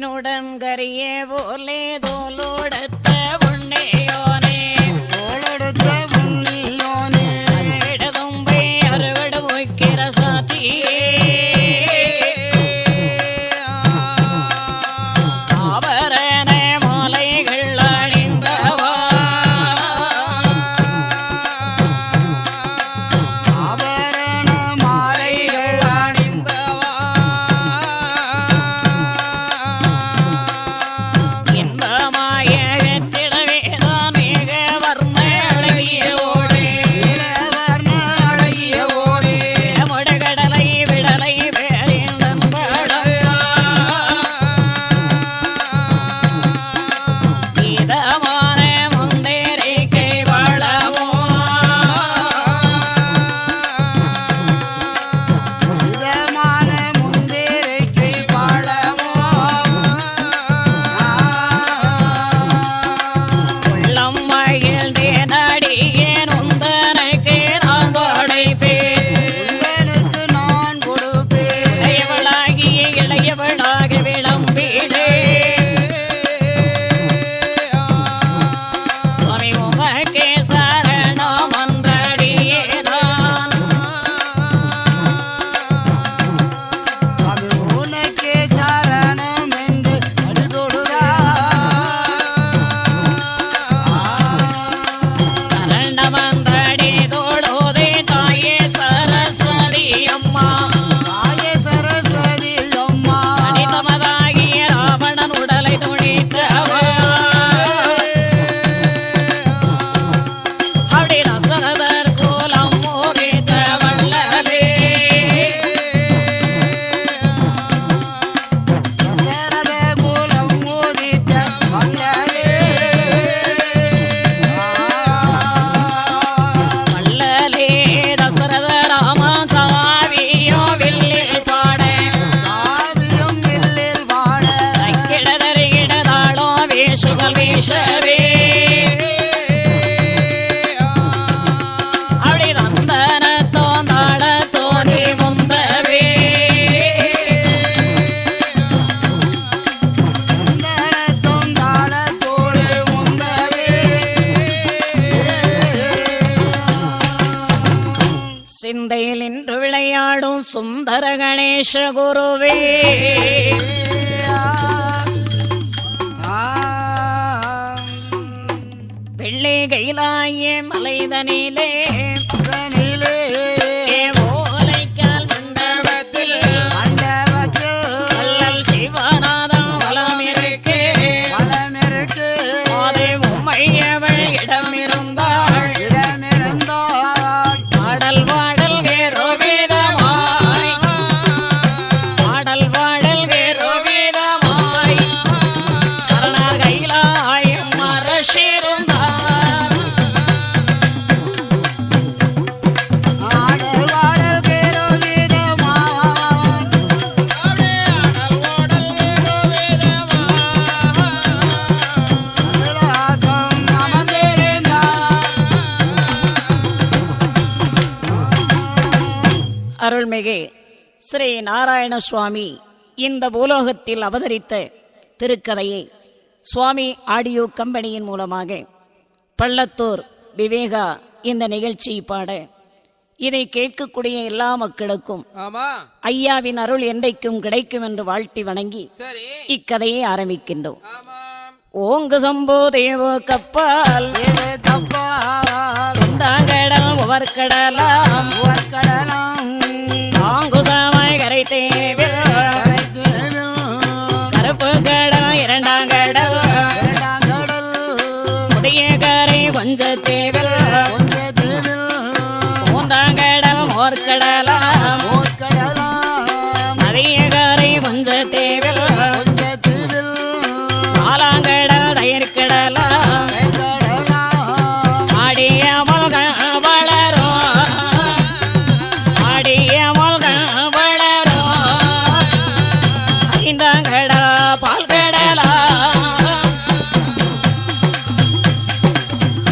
கொம்பினுடன் கரிய போலே தோலோடத்த உண்ணையோனே தோலோடத்த உண்ணியோனே இடதும்பை அறுவடு வைக்கிற சாத்தியே ஆபரண மாலைகள் அணிந்தவா ஆபரண மாலைகள் அணிந்தவா இன்பமாய திடவேதான் மிக வர்ண அழகியோடே வர்ண அழகியோடே முடகடலை விடலை வேறிந்தன் இதமான முந்தேரை கை வாழவோ இதமான முந்தேரைக்கை பாடவோ உள்ளம் மகிழ்ந்தே நடிகேன் உந்தனக்கு நான் படைப்பேன் உங்களுக்கு நான் கொடுப்பேன் இளையவளாகிய இளையவளாக விளம்பிலே சுவாமி உமக்கே சரணம் அன்றடியேதான் சாமி உனக்கே சரணம் என்று சரணமன்றடி தோடோதே தாயே சரஸ்வதி அம்மா தாயே சரஸ்வதி அம்மா அனிதமதாகிய ராவணன் உடலை துணித்தவா அப்படி தசரதர் கோலம் மோகித்த வள்ளலே சரத குலம் மோதித்த மங்களே வள்ளலே தசரத ராமா சாவியோ வில்லில் பாட காவியம் வில்லில் வாழ கிடதறிகிடதாளோ வேஷுகள் வீசவே அப்படி நந்தன தோந்தாள தோனி முந்தவே சுந்தரத்தும் தாள தோழி முந்தவே சிந்தையில் இன்று விளையாடும் சுந்தர கணேச குருவே வெள்ளை கைலாய மலைதனிலே ஓலைக்கால் மண்டபத்தில் வள்ளல் சிவநாதம் வலமிருக்கு அதை உம்மையவள் இடமிருந்தாள் பாடல் பாடல் வேறோ வேதமாய் பாடல் பாடல் வேறோ வேதமாய் சரண கைலாயம் அரசிருந்தார் அருள்மிகு ஸ்ரீ நாராயண சுவாமி இந்த பூலோகத்தில் அவதரித்த திருக்கதையை சுவாமி ஆடியோ கம்பெனியின் மூலமாக பள்ளத்தூர் விவேகா இந்த நிகழ்ச்சி பாட இதை கேட்கக்கூடிய எல்லா மக்களுக்கும் ஐயாவின் அருள் என்றைக்கும் கிடைக்கும் என்று வாழ்த்தி வணங்கி இக்கதையை ஆரம்பிக்கின்றோம். ஓங்கு சம்போ தேவோ கப்பால் கடல் உவர்கடலாம் தாங்குசமாய் கரை தேவில் கருப்பு கடல் இரண்டாம் கடல் புதிய கரை கொஞ்ச தேவில் மூன்றாம் கடல் மோர்கடலாம் அதிக கரை கொஞ்ச தேவில் நாலாங்கடல் தயிர்கடலாம் ஆடிய மல்க வளரும் ஆடிய மல்க வளரும் ஐந்தாங்கடா பால் கடலா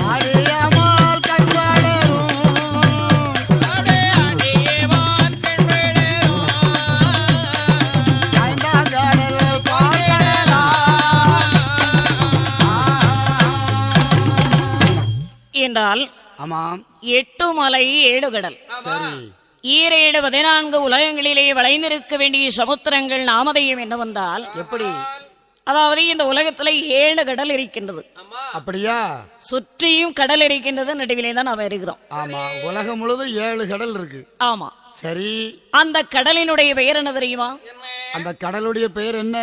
அடியமால் கண்வளரும் ஆமாம் 8 மலை 7 கடல் சரி 7 14 உலகங்களிலே வளைந்திருக்க வேண்டிய சமுத்திரங்கள் நாமதேயம் என்னவென்றால் எப்படி அதாவது இந்த உலகத்துல 7 கடல் இருக்கின்றது. அப்படியா சுற்றியும் கடல் இருக்கின்றது, நடுவிலே தான் நாம் இருக்கிறோம். ஆமா உலகம் முழுதும் 7 கடல் இருக்கு. ஆமா சரி அந்த கடலினுடைய பெயர் என்ன தெரியுமா? அந்த கடலுடைய பெயர் என்ன?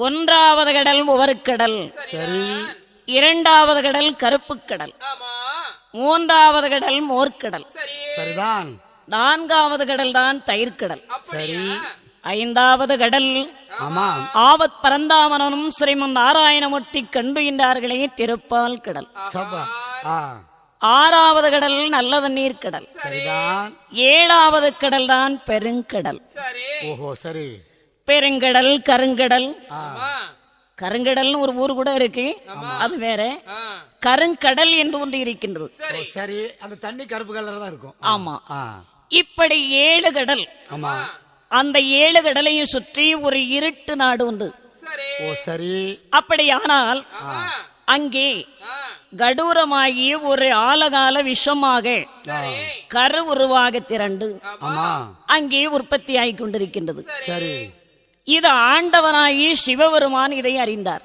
1வது கடல் உவர்கடல், சரி 2வது கடல் கருப்பு கடல், 3வது கடல் மோர்க்கடல், சரிதான் 4வது கடல் தான் தயிர்கடல், சரி 5வது கடல் ஆமாம் ஆபத் பரந்தாமனும் ஸ்ரீமன் நாராயணமூர்த்தி கண்டுகின்றார்களே திருப்பால் கடல், சபாஷ் 6வது கடல் நல்ல தண்ணீர் கடல், சரிதான் 7வது கடல் தான் பெருங்கடல். ஓஹோ சரி பெருங்கடல் கருங்கடல், ஆ, கருங்கடல்னு ஒரு ஊர் கூட இருக்கு, அது வேற. கருங்கடல் என்று ஒன்று இருக்கின்றது. ஓ, சரி அந்த தண்ணி கருப்பு கலர்ல தான் இருக்கும். ஆமா ஆ, இப்படி 7 கடல், ஆமா அந்த 7 கடலையும் சுற்றி ஒரு இருட்டு நாடு உண்டு. ஓ சரி அப்படியானால் அங்கே கடூரமாகி ஒரு ஆலகால விஷமாக கரு உருவாக திரண்டு ஆமா அங்கே உற்பத்தி ஆகிக் கொண்டிருக்கின்றது. சரி இது ஆண்டவனாகி சிவபெருமான் இதை அறிந்தார்.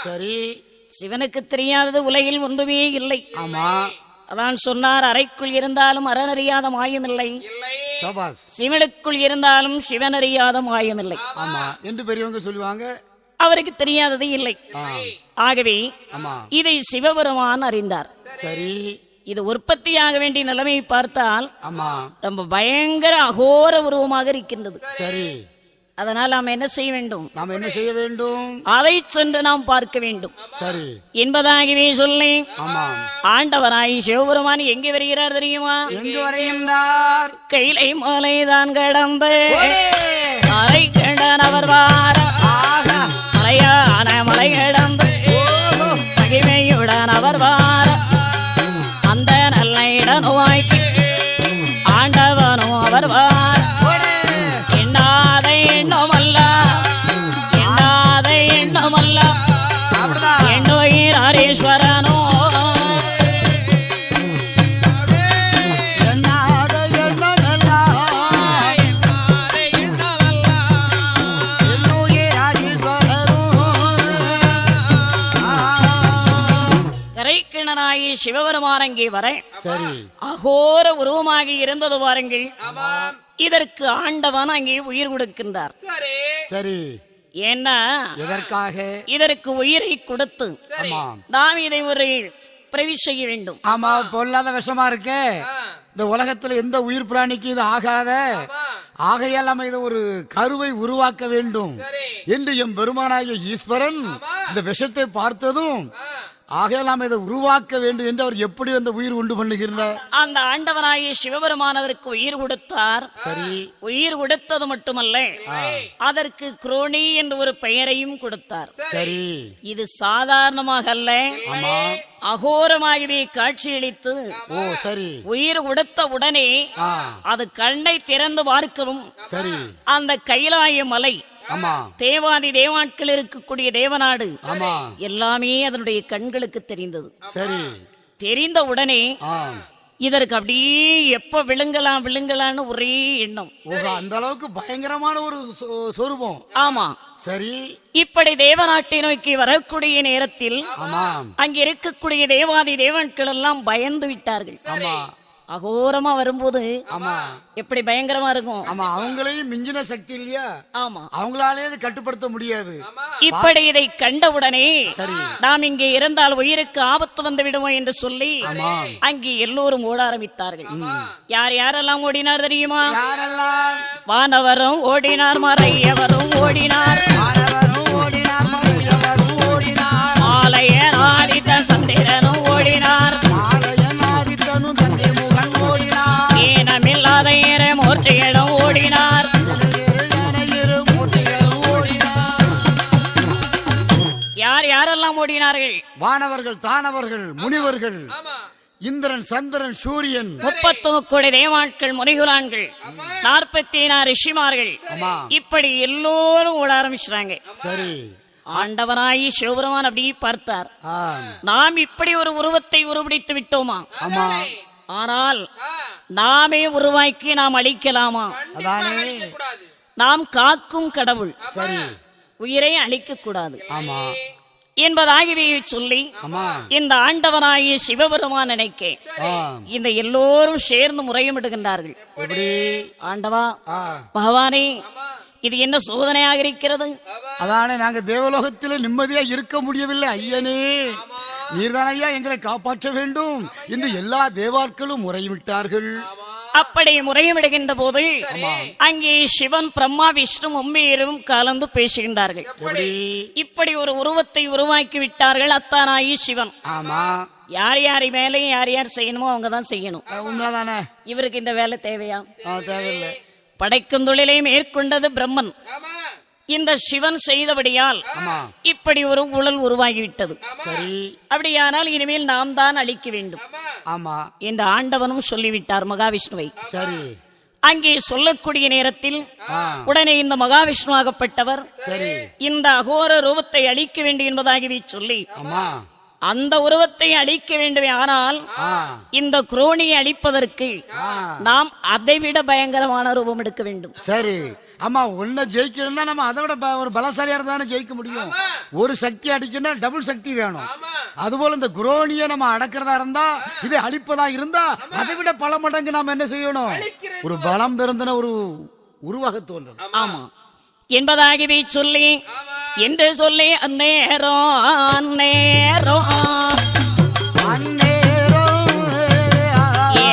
சரி சிவனுக்கு தெரியாதது உலகில் ஒன்றுமே இல்லை. ஆமா அதான் சொன்னார், அறைக்குள் இருந்தாலும் அறனறியாத மாயமில்லை, சபாஷ் சிவனுக்குள் இருந்தாலும் சிவனறியாத மாயமில்லை. ஆமா என்று பெரியவங்க சொல்லுவாங்க. அவருக்கு தெரியாதது இல்லை. ஆ, ஆகவே ஆமா இதை சிவபெருமான் அறிந்தார். சரி இது உற்பத்தியாக வேண்டிய நிலைமையை பார்த்தால் ஆமா ரொம்ப பயங்கர அகோர உருவமாக இருக்கின்றது. சரி அதனால் நாம் என்ன செய்ய வேண்டும்? நாம் என்ன செய்ய வேண்டும்? அதை சென்று நாம் பார்க்க வேண்டும் சரி என்பதாகவே சொல்லி ஆமாம் ஆண்டவராய் சிவபெருமான் எங்கே வருகிறார் தெரியுமா? எங்கு வரைகின்றார்? கைலை மலைதான் கடந்து அரை கடனவர் வார ஆகா மலையான மலை கடந்து மகிமையுடன் அவர் வார அந்த நல்ல இட நோய்க்கு ஆண்டவனும் அவர் வார எண்ணாத எண்ணமல்ல எண்ணாத எண்ணமல்ல அப்படிதான் எண்ணுயிர் ஹரீஸ்வரனோ எண்ணாத எண்ணமெல்லாம் என்னுயிர் ஆதீஸ்வரரும். கரைக்கிணனாகி சிவபெருமான் அங்கே வர சரி அகோர உருவமாகி இருந்தது பாருங்கள். இதற்கு ஆண்டவன் அங்கே உயிர் கொடுக்கின்றார். சரி ஏன்னா எதற்காக? இதற்கு உயிரை கொடுத்து ஆமாம் நாம் இதை ஒரு பிரவி செய்ய வேண்டும். ஆமா பொல்லாத விஷமா இருக்கு. இந்த உலகத்துல எந்த உயிர் பிராணிக்கு இது ஆகாத, ஆகையால் நம்ம இதை ஒரு கருவை உருவாக்க வேண்டும் என்று எம் பெருமானாகிய ஈஸ்வரன் இந்த விஷத்தை பார்த்ததும் ஆகையால் நாம் இதை உருவாக்க வேண்டும் என்று அவர் எப்படி அந்த உயிர் உண்டு பண்ணுகின்றார்? அந்த ஆண்டவனாகிய சிவபெருமான் அதற்கு உயிர் கொடுத்தார். சரி உயிர் கொடுத்தது மட்டுமல்ல, அதற்கு குரோணி என்று ஒரு பெயரையும் கொடுத்தார். சரி இது சாதாரணமாக அல்ல, ஆமா அகோரமாகவே காட்சியளித்து ஓ சரி உயிர் கொடுத்த உடனே ஆ அது கண்ணை திறந்து பார்க்கவும் சரி அந்த கைலாய மலை, ஆமா தேவாதி தேவாட்கள் இருக்கக்கூடிய தேவநாடு ஆமா எல்லாமே அதனுடைய கண்களுக்கு தெரிந்தது. சரி தெரிந்த உடனே ஆ இதற்கு அப்படியே எப்ப விழுங்கலாம்னு ஒரே எண்ணம். ஓஹோ அந்த அளவுக்கு பயங்கரமான ஒரு சொரூபம். ஆமா சரி இப்படி தேவநாட்டை நோக்கி வரக்கூடிய நேரத்தில் ஆமாம் அங்க இருக்கக்கூடிய தேவாதி தேவன்கள் எல்லாம் பயந்து விட்டார்கள். ஆமா அகோரமா வரும்போது ஆமா எப்படி பயங்கரமா இருக்கும். ஆமா அவங்களையும் மிஞ்சின சக்தி இல்லையா, ஆமா அவங்களாலே அதை கட்டுப்படுத்த முடியாது. இப்படி இதை கண்டவுடனே சரி நாம் இங்கே இருந்தால் உயிருக்கு ஆபத்து வந்து விடுவோம் என்று சொல்லி ஆமா அங்கே எல்லோரும் ஓட ஆரம்பித்தார்கள். யார் யாரெல்லாம் ஓடினார் தெரியுமா? யாரெல்லாம்? வானவரும் ஓடினார், மறையவரும் ஓடினார், மாணவரும் ஓடினார், மறையவரும் ஓடினார், மாலைய ஆதித்த சந்திரனும் ஓடினார், மாலையன் ஆதித்தனும் தந்தை முகன் ஓடினார், ஏனமில்லாத மூர்த்திகளும் ஓடினார். இரு மூர்த்திகளும் ஓடினார். யார் யாரெல்லாம் ஓடினார்கள்? வானவர்கள், தானவர்கள், முனிவர்கள், இந்திரன், சந்திரன், சூரியன், 33 கோடி தேவாட்கள், முனிகுலான்கள், 44 ரிஷிமார்கள், ஆமா இப்படி எல்லோரும் ஓட ஆரம்பிச்சாங்க. சரி ஆண்டவனாயி சிவபெருமான் அப்படியே பார்த்தார், ஆ நாம் இப்படி ஒரு உருவத்தை உருவடித்து விட்டோமா, ஆமா ஆனால் நாமே உருவாக்கி நாம் அழிக்கலாமா? அதானே. நாம் காக்கும் கடவுள், சரி. உயிரை அழிக்க கூடாது ஆமா என்பதாகவே சொல்லி ஆமா. இந்த ஆண்டவனாகிய சிவபெருமான் நினைக்க ஆம். இந்த எல்லோரும் சேர்ந்து முறையமிடுகின்றார்கள். எப்படி? ஆண்டவா, ஆ. பகவானே, இது என்ன சோதனையாக இருக்கிறது? அதானே, நாங்க தேவலோகத்தில் நிம்மதியா இருக்க முடியவில்லை. ஐயனே, நீர்தான் ஐயா எங்களை காப்பாற்ற வேண்டும் என்று எல்லா தேவார்களும் முறையிட்டார்கள். அப்படி முறையமிடுகின்ற போது அங்கே சிவன், பிரம்மா, விஷ்ணு மும்மேரும் கலந்து பேசுகின்றார்கள். எப்படி? இப்படி ஒரு உருவத்தை உருவாக்கி விட்டார்கள் அத்தானாயி சிவன். ஆமா, யார் யார் வேலையை யார் யார் செய்யணுமோ அவங்க தான் செய்யணும். உண்மைதானே. இவருக்கு இந்த வேலை தேவையா? தேவையில்லை. படைக்கும் தொழிலை மேற்கொண்டது பிரம்மன். இந்த சிவன் செய்தபடியால் இப்படி ஒரு ஊழல் உருவாகிவிட்டது. சரி. அப்படியானால் இனிமேல் நாம் தான் அழிக்க வேண்டும் ஆமா என்று ஆண்டவனும் சொல்லிவிட்டார் மகாவிஷ்ணுவை. சரி. அங்கே சொல்லக்கூடிய நேரத்தில் உடனே இந்த மகாவிஷ்ணுவாகப்பட்டவர் சரி இந்த அகோர ரூபத்தை அழிக்க வேண்டும் என்பதாகவே சொல்லி ஆமா அந்த உருவத்தை அழிக்க வேண்டுமே. ஆனால் இந்த குரோணியை அழிப்பதற்கு நாம் அதைவிட பயங்கரமான ரூபம் எடுக்க வேண்டும். சரி. ஆமா, ஒன்ன ஜெயிக்கணும்னா நம்ம அதை விட ஒரு பலசாலியா இருந்தானே ஜெயிக்க முடியும். ஒரு சக்தி அடிக்கணும்னா டபுள் சக்தி வேணும். அதுபோல இந்த குரோணியை நம்ம அடக்கிறதா இருந்தா, இதை அழிப்பதா இருந்தா அதை விட பல மடங்கு நாம் என்ன செய்யணும்? ஒரு பலம் பிறந்தன ஒரு உருவாக தோன்றணும். ஆமா என்பதாகவே சொல்லி என்று சொல்லி அந்நேரம் அந்நேரம்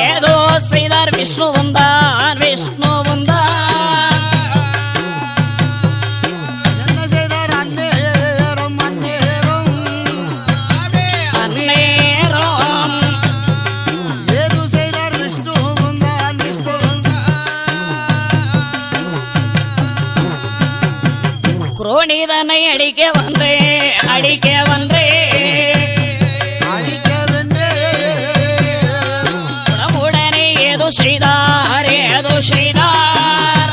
ஏதோ செய்தார் விஷ்ணு வந்தான், விஷ்ணு வந்தான். என்ன செய்தார்? அந்நேரம் அந்நேரம் அந்நேரம் ஏதோ செய்தார் விஷ்ணு வந்தான், விஷ்ணு குரோணிதனை அடிக்க வந்தே, அடிக்க வந்தே, அழிக்க வென்றே. உடனே ஏதோ செய்தார், ஏதோ செய்தார்.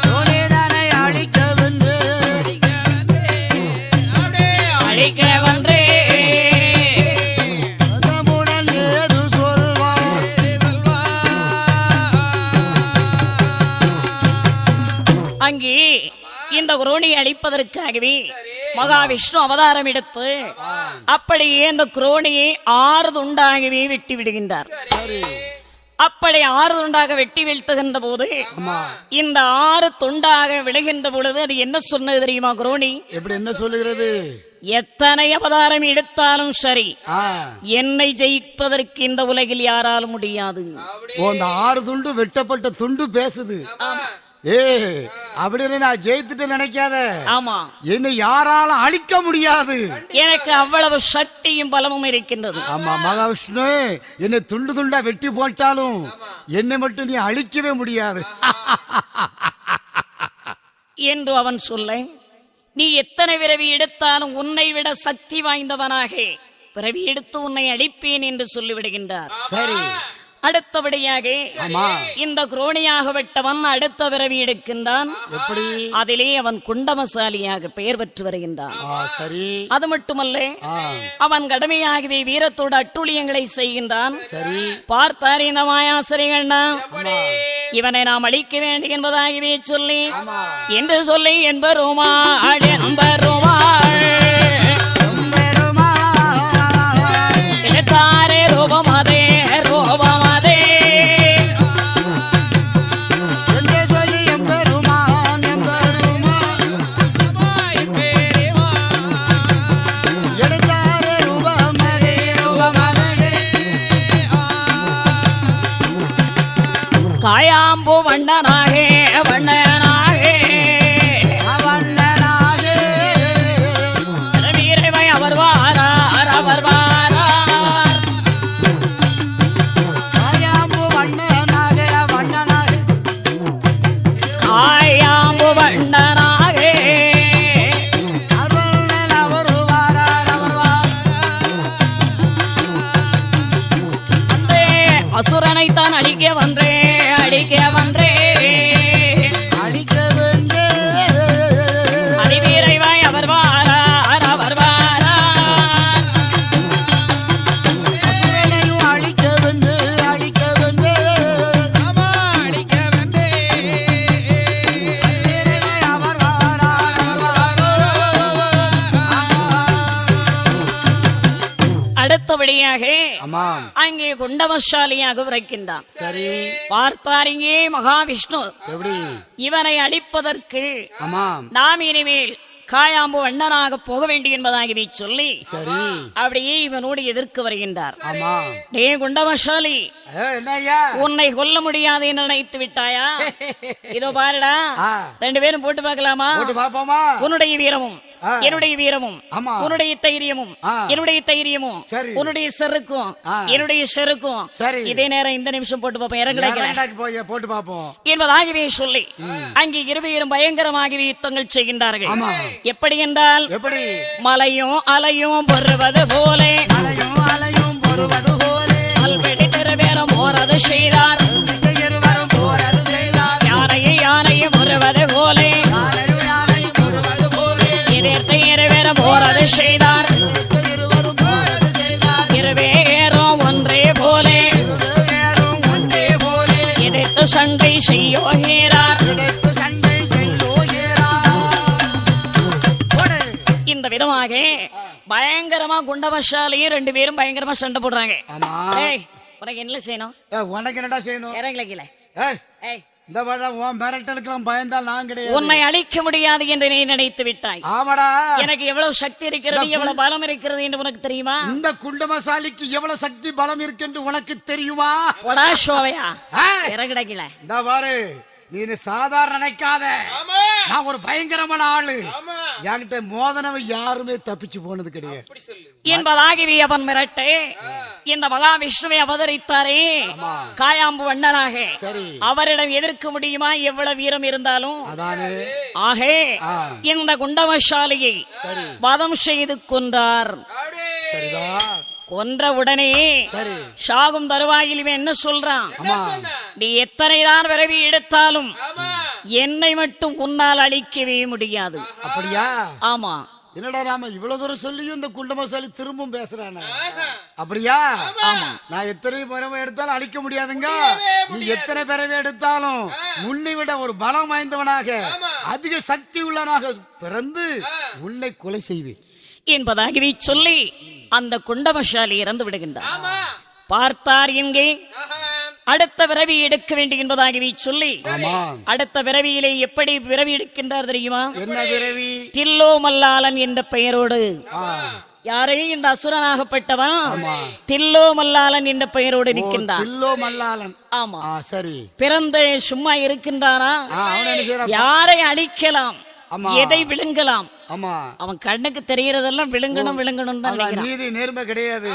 சோழேதானை அழிக்க வென்றே, அழிக்க வந்தே. அதமுடன் ஏது சொல்வார். அங்கே இந்த குரோணியை அழிப்பதற்காகவே மகாவிஷ்ணு அவதாரம் எடுத்து அப்படியே இந்த குரோணியை 6 துண்டாகவே வெட்டி விடுகின்றார். அப்படி 6 துண்டாக வெட்டி வீழ்த்துகின்ற போது இந்த 6 துண்டாக விழுகின்ற பொழுது அது என்ன சொன்னது தெரியுமா? குரோணி எப்படி என்ன சொல்லுகிறது? எத்தனை அவதாரம் எடுத்தாலும் சரி, என்னை ஜெயிப்பதற்கு இந்த உலகில் யாராலும் முடியாது. அந்த 6 துண்டு வெட்டப்பட்ட துண்டு பேசுது. ஏ, அப்படின்னு நான் ஜெயித்துட்டு நினைக்காத. ஆமா, என்னை யாராலும் அழிக்க முடியாது. எனக்கு அவ்வளவு சக்தியும் பலமும் இருக்கின்றது. ஆமா, மகாவிஷ்ணு என்னை துண்டு துண்டா வெட்டி போட்டாலும் என்னை மட்டும் நீ அழிக்கவே முடியாது என்று அவன் சொல்ல, நீ எத்தனை பிறவி எடுத்தாலும் உன்னை விட சக்தி வாய்ந்தவனாக பிறவி எடுத்து உன்னை அழிப்பேன் என்று சொல்லிவிடுகின்றார். சரி. அடுத்தபடியாக இந்த குரோணியாகப்பட்டவன் அடுத்த பிறவி எடுக்கின்றான். எப்படி? அதிலே அவன் குண்டமசாலியாக பெயர் பெற்று வருகின்றான். சரி. அது மட்டுமல்ல, அவன் கடமையாகவே வீரத்தோடு அட்டுழியங்களை செய்கின்றான். சரி. பார்த்தார் இந்த மாயாசரிகள், இவனை நாம் அழிக்க வேண்டும் என்பதாகவே சொல்லி என்று சொல்லி என்பருமாள் என்பருமாள் எடுத்தாரே ரூபமதே, ரூபமதே காயாம்பு வண்ணனாகே, வண்ணனாகே வண்ணனாகே வீரவை அவர் வாரார், அவர் வாரார். காயாம்பு வண்ணனாகே, வண்ணனாகே காயாம்பு வண்ணனாகே அருள் அவர் வாரார், அவர் வாரார். அசுரனை தான் அழிக்க வந்தே, அழிக்க வந்தே. அடுத்தபடியாக ஆமாம் அங்கே குண்டமசாலியாக உரைக்கின்றான். சரி பார்த்தார் இங்கே மகாவிஷ்ணு எப்படி இவனை அழிப்பதற்கு ஆமாம் நாம் இனிமேல் காயாம்பு வண்ணனாக போக வேண்டும் என்பதாகவே சொல்லி சரி அப்படியே இவனோடு எதிர்க்க வருகின்றார். ஆமாம் டே குண்டமசாலி, என்ன ஐயா உன்னை கொல்ல முடியாது என்று நினைத்து விட்டாயா? இதோ பாருடா, ஆ, ரெண்டு பேரும் போட்டு பார்க்கலாமா? போட்டு பாப்போமா உன்னுடைய வீரமும் ஆ. என்னுடைய வீரமும், ஆமா உன்னுடைய தைரியமும் ஆ. என்னுடைய தைரியமும், சரி. உன்னுடைய செருக்கும் ஆ. என்னுடைய செருக்கும் சரி இதே நேரம் இந்த நிமிஷம் போட்டு பார்ப்போம் இறங்கடைக்கிறேன் இறங்கடாக்கு போய் போட்டு பாப்போம் என்பதாகவே சொல்லி அங்கே இருவரும் பயங்கரமாகவே யுத்தங்கள் செய்கின்றார்கள். ஆமா. எப்படி என்றால் எப்படி மலையும் அலையும் வருவது போலே அலையும் அலையும் வருவது போலே பல்வெளி திருவேரம் போறது செய்தார். இருவரும் போறது செய்தார் யானையை யானையும் வருவது போலே யானையும் யானையும் வருவது போலே எதிர்த்து இருவேரம் போறது செய்தார். இருவரும் போறது செய்தார் இருவேரும் ஒன்றே போலே இருவரும் ஒன்றே போலே எதிர்த்து சண்டை செய்யோகிறார். எடுத்து சண்டை செய்தோகிறார் போடு இந்த விதமாக பயங்கரமா குண்டமசாலியும் ரெண்டு பேரும் பயங்கரமா சண்டை போடுறாங்க. ஆமா ஏய், உனக்கு என்ன செய்யணும்? உனக்கு என்னடா செய்யணும் இறங்கல கீழே. ஏய் ஏய், இந்த பாரு உன் மிரட்டலுக்கெல்லாம் பயந்தால் நான் கிடையாது உன்னை அழிக்க முடியாது என்று நீ நினைத்து விட்டாய். ஆமாடா எனக்கு எவ்வளவு சக்தி இருக்கிறது, எவ்வளவு பலம் இருக்கிறது என்று உனக்கு தெரியுமா? இந்த குண்டமசாலிக்கு எவ்வளவு சக்தி பலம் இருக்கு உனக்கு தெரியுமா போடா சோவையா, ஏய், இறங்கட கீழே. இந்த பாரு நீ சாதாரண நினைக்காத நான் ஒரு பயங்கரமான ஆளு என்கிட்ட மோதனவை யாருமே தப்பிச்சு போனது கிடையாது என்பதாகவே அவன் மிரட்டே இந்த மகாவிஷ்ணுவை அவதரித்தாரே காயாம்பு வண்ணனாக. சரி அவரிடம் எதிர்க்க முடியுமா எவ்வளவு வீரம் இருந்தாலும்? அதானே ஆகே ஆ, இந்த குண்டமசாலியை சரி வதம் செய்து கொன்றார். சரிதா கொன்ற உடனே சரி சாகும் தருவாயில் இவன் என்ன சொல்றான்? ஆமா நீ எத்தனைதான் விரவி எடுத்தாலும் என்னை மட்டும் உன்னால் அழிக்கவே முடியாது. அப்படியா ஆமா. என்னடா ராம இவ்வளவு தூரம் சொல்லியும் இந்த குண்டமசாலி திரும்பவும் பேசுறானே அப்படியா ஆமா. நான் எத்தனை பிறவை எடுத்தாலும் அழிக்க முடியாதுங்க நீ எத்தனை பிறவை எடுத்தாலும் உன்னை விட ஒரு பலம் வாய்ந்தவனாக அதிக சக்தி உள்ளவனாக பிறந்து உன்னை கொலை செய்வேன் என்பதாகவே சொல்லி அந்த குண்டமசாலி இறந்து விடுகின்றார். பார்த்தார் இங்கே அடுத்த விரவி எடுக்க வேண்டும் என்பதாகவே சொல்லி ஆமா அடுத்த விரவியிலே எப்படி விரவி எடுக்கின்றார் தெரியுமா? என்ன பிறவி தில்லோ மல்லாளன் என்ற பெயரோடு ஆ, யாரையும் இந்த அசுரனாகப்பட்டவன் தில்லோ மல்லாளன் என்ற பெயரோடு இருக்கின்றான். தில்லோ மல்லாளன் ஆமா. ஆ, சரி பிறந்து சும்மா இருக்கின்றானா? ஆ, அவன் என்ன செய்யறான் யாரை அழிக்கலாம், ஆமா. எதை விழுங்கலாம், ஆமா அவன் கண்ணுக்கு தெரியறதெல்லாம் விழுங்கணும் விழுங்கணும் தான் அதான் நினைக்கிறான். நீதி நேர்மை கிடையாது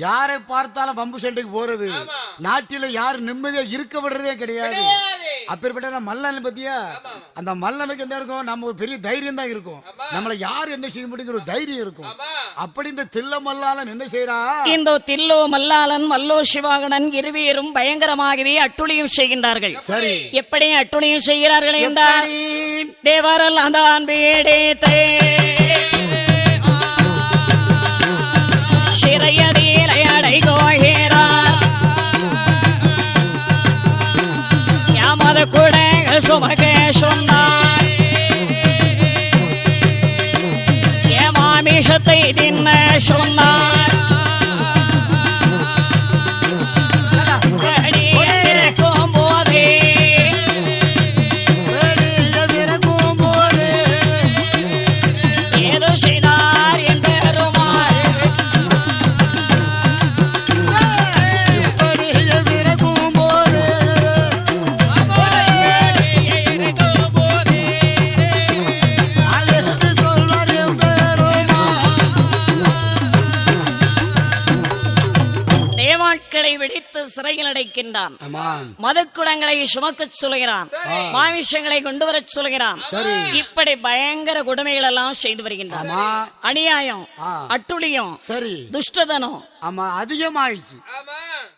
யாரை பார்த்தாலும் பம்பு சண்டைக்கு போறது நாட்டில யாரு நிம்மதியா இருக்க விடுறதே கிடையாது அப்பேற்பட்ட மல்லன் பத்தியா அந்த மல்லனுக்கு என்ன இருக்கும் நம்ம ஒரு பெரிய தைரியம் தான் இருக்கும் நம்மள யாரு என்ன செய்ய முடியுங்கிற ஒரு தைரியம் இருக்கும் அப்படி இந்த தில்ல மல்லாளன் என்ன செய்யறா இந்த தில்லோ மல்லாளன் மல்லோ சிவாகனன் இருவேரும் பயங்கரமாகவே அட்டுழியம் செய்கின்றார்கள். சரி எப்படி அட்டுழியம் செய்கிறார்கள் என்றால் எப்படி? தேவரல் அந்தான் வீடேத்தே சிறையதீரை அடைகோகிறார் யாமத குடங்கள் சுமக சொன்னார் ஏமாமிஷத்தை தின்ன சொன்னார் இருக்கும் போதே வெளியே விரக்கும் போது ஏதோ செய்தார் என்பருமாள் வெளியே விரக்கும் போது அழைத்து சொல்வார் என் பெருமா தேவாட்களை வெடித்து சிறையில் அடைக்கின்றான். ஆமா மதுக்குடங்களை சுமக்கச் சொல்கிறான். மாமிஷங்களை கொண்டு வரச் சொல்கிறான். சரி இப்படி பயங்கர கொடுமைகள் எல்லாம் செய்து வருகின்றான். ஆமா அநியாயம், ஆ. அட்டுழியம், சரி துஷ்டதனம் ஆமா அதிகமாயிடுச்சு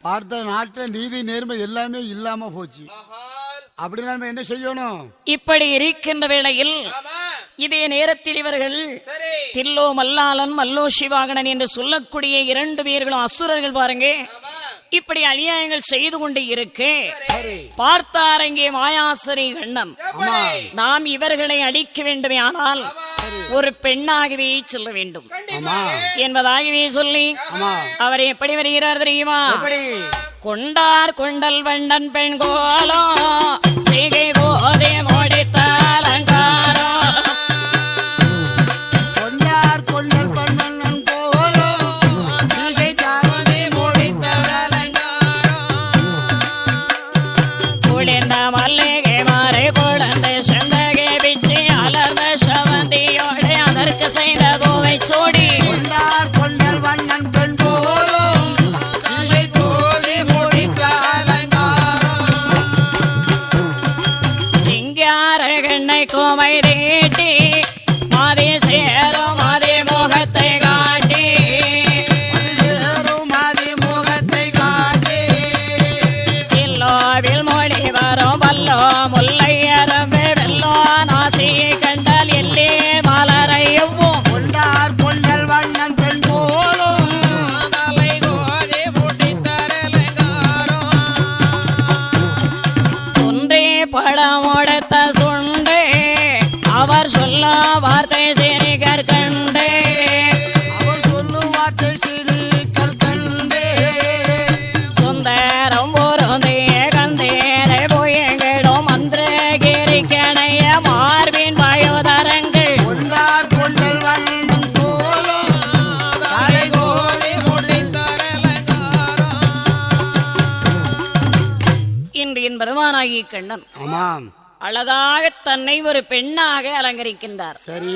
பார்த்த நாட்டுல நீதி நேர்மை எல்லாமே இல்லாம போச்சு அப்படி நம்ம என்ன செய்யணும் இப்படி இருக்கின்ற வேளையில் இதே நேரத்தில் இவர்கள் தில்லோ மல்லாளன் மல்லோ சிவாகனன் என்று சொல்லக்கூடிய இரண்டு பேர்களும் அசுரர்கள் பாருங்க இப்படி அநியாயங்கள் செய்து கொண்டு இருக்கு. சரி பார்த்தார் அங்கே மாயாசரி கண்ணன் ஆமா நாம் இவர்களை அழிக்க வேண்டுமே ஆனால் ஒரு பெண்ணாகவே செல்ல வேண்டும் ஆமா என்பதாகவே சொல்லி ஆமா அவர் எப்படி வருகிறார் தெரியுமா? எப்படி கொண்டார் கொண்டல் வண்ணன் பெண் கோலோ செய்கை போதே முடித்த அலங்காரம் கொண்டார் கொண்டல் பண்ணன் போலோ சீகை தாவதி முடித்த குளிர்ந்த மல்லிகை மாறை குழந்தை செந்தகை பிச்சி அலர்ந்த சவந்தியோடு அதற்கு செய்த கோவை சோடி கொண்டார் கொண்டல் வண்ணன் பெண் போலோ சீகை தோதி முடித்த சிங்கார கண்ணை கோமை தேட்டி மாதே சேரும் மாதே முகத்தை காட்டி மாதி முகத்தை காட்டி சில்லோவில் மொழி வரும் வல்லோ முல்லை அரம்பு வெல்லோ நாசியை கண்டால் எல்லே மலரையும் கொண்டார் கொண்டல் வண்ணன் பெண் போலோ ஒன்றே பழம் உடைத்த சுண்டு அவர் சொல்ல வார்த்தை சிறிகர் கண்டு அவள் சொல்லும் வார்த்தை சிறு கல்கண்டே சுந்தரம் பொருந்திய கந்தேரை போயங்கிடும் மந்திரகிரி கணைய மார்பின் பயோதரங்கள் கொண்டார் கொண்டல் வண்ணன் போலோ தலை கோதி முடித்த இன்று என் பெருமானாகி கண்ணன் ஆமாம் அழகாக தன்னை ஒரு பெண்ணாக அலங்கரிக்கின்றார். சரி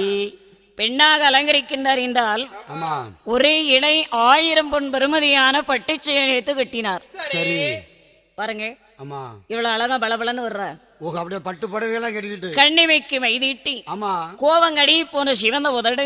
பெண்ணாக அலங்கரிக்கின்றார் என்றால் ஆமாம் ஒரே இணை 1000 பொன் பெறுமதியான பட்டுச் சேலை எடுத்து கட்டினார். சரி பாருங்க ஆமா இவ்வளவு அழகா பளபளன்னு வர்ற ஓ அப்படியே பட்டு புடவையெல்லாம் கட்டிக்கிட்டு கண்ணிமைக்கு மைதீட்டி ஆமா கோவங்கடி போன்ற சிவந்த உதடு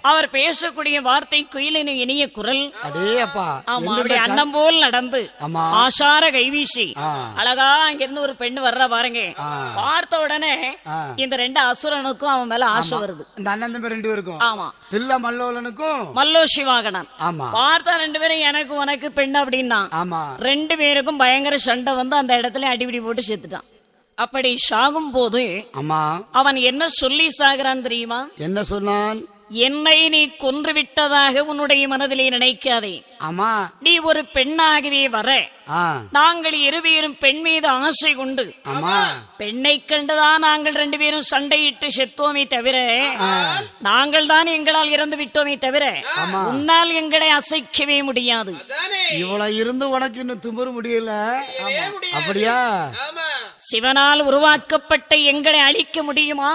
அவர் பேசக்கூடிய வார்த்தை குயிலின் இனிய குரல் அடே அப்பா ஆமா அப்படி அன்னம் போல் நடந்து ஆமா ஆசார கைவீசி ஆ. அழகா அங்கிருந்து ஒரு பெண்ணு வர்ற பாருங்க ஆ. பார்த்த உடனே ஆ. இந்த 2 அசுரனுக்கும் அவன் மேல ஆசை வருது. இந்த அண்ணன் தம்பி 2 பேருக்கும் ஆமா தில்ல மல்லோலனுக்கும் மல்லோ சிவாகணன் ஆமா பார்த்தா 2 பேரும் எனக்கு உனக்கு பெண் அப்படின்னா ஆமா 2 பேருக்கும் பயங்கர சண்டை வந்து அந்த இடத்துல அடிபிடி போட்டு சேர்த்துட்டான். அப்படி சாகும் போது ஆமா அவன் என்ன சொல்லி சாகிறான் தெரியுமா? என்ன சொன்னான்? என்னை நீ கொன்று விட்டதாக உன்னுடைய மனதிலே நினைக்காதே. ஆமா நீ ஒரு பெண்ணாகவே வர ஆ நாங்கள் இருவேரும் பெண் மீது ஆசை கொண்டு ஆமா பெண்ணை கண்டுதான் நாங்கள் 2 பேரும் சண்டையிட்டு செத்தோமே தவிர நாங்கள் தான் எங்களால் இறந்து விட்டோமே தவிர உன்னால் எங்களை அசைக்கவே முடியாது. இவ்வளவு இருந்து உனக்கு இன்னும் திமிர முடியல அப்படியா? சிவனால் உருவாக்கப்பட்ட எங்களை அழிக்க முடியுமா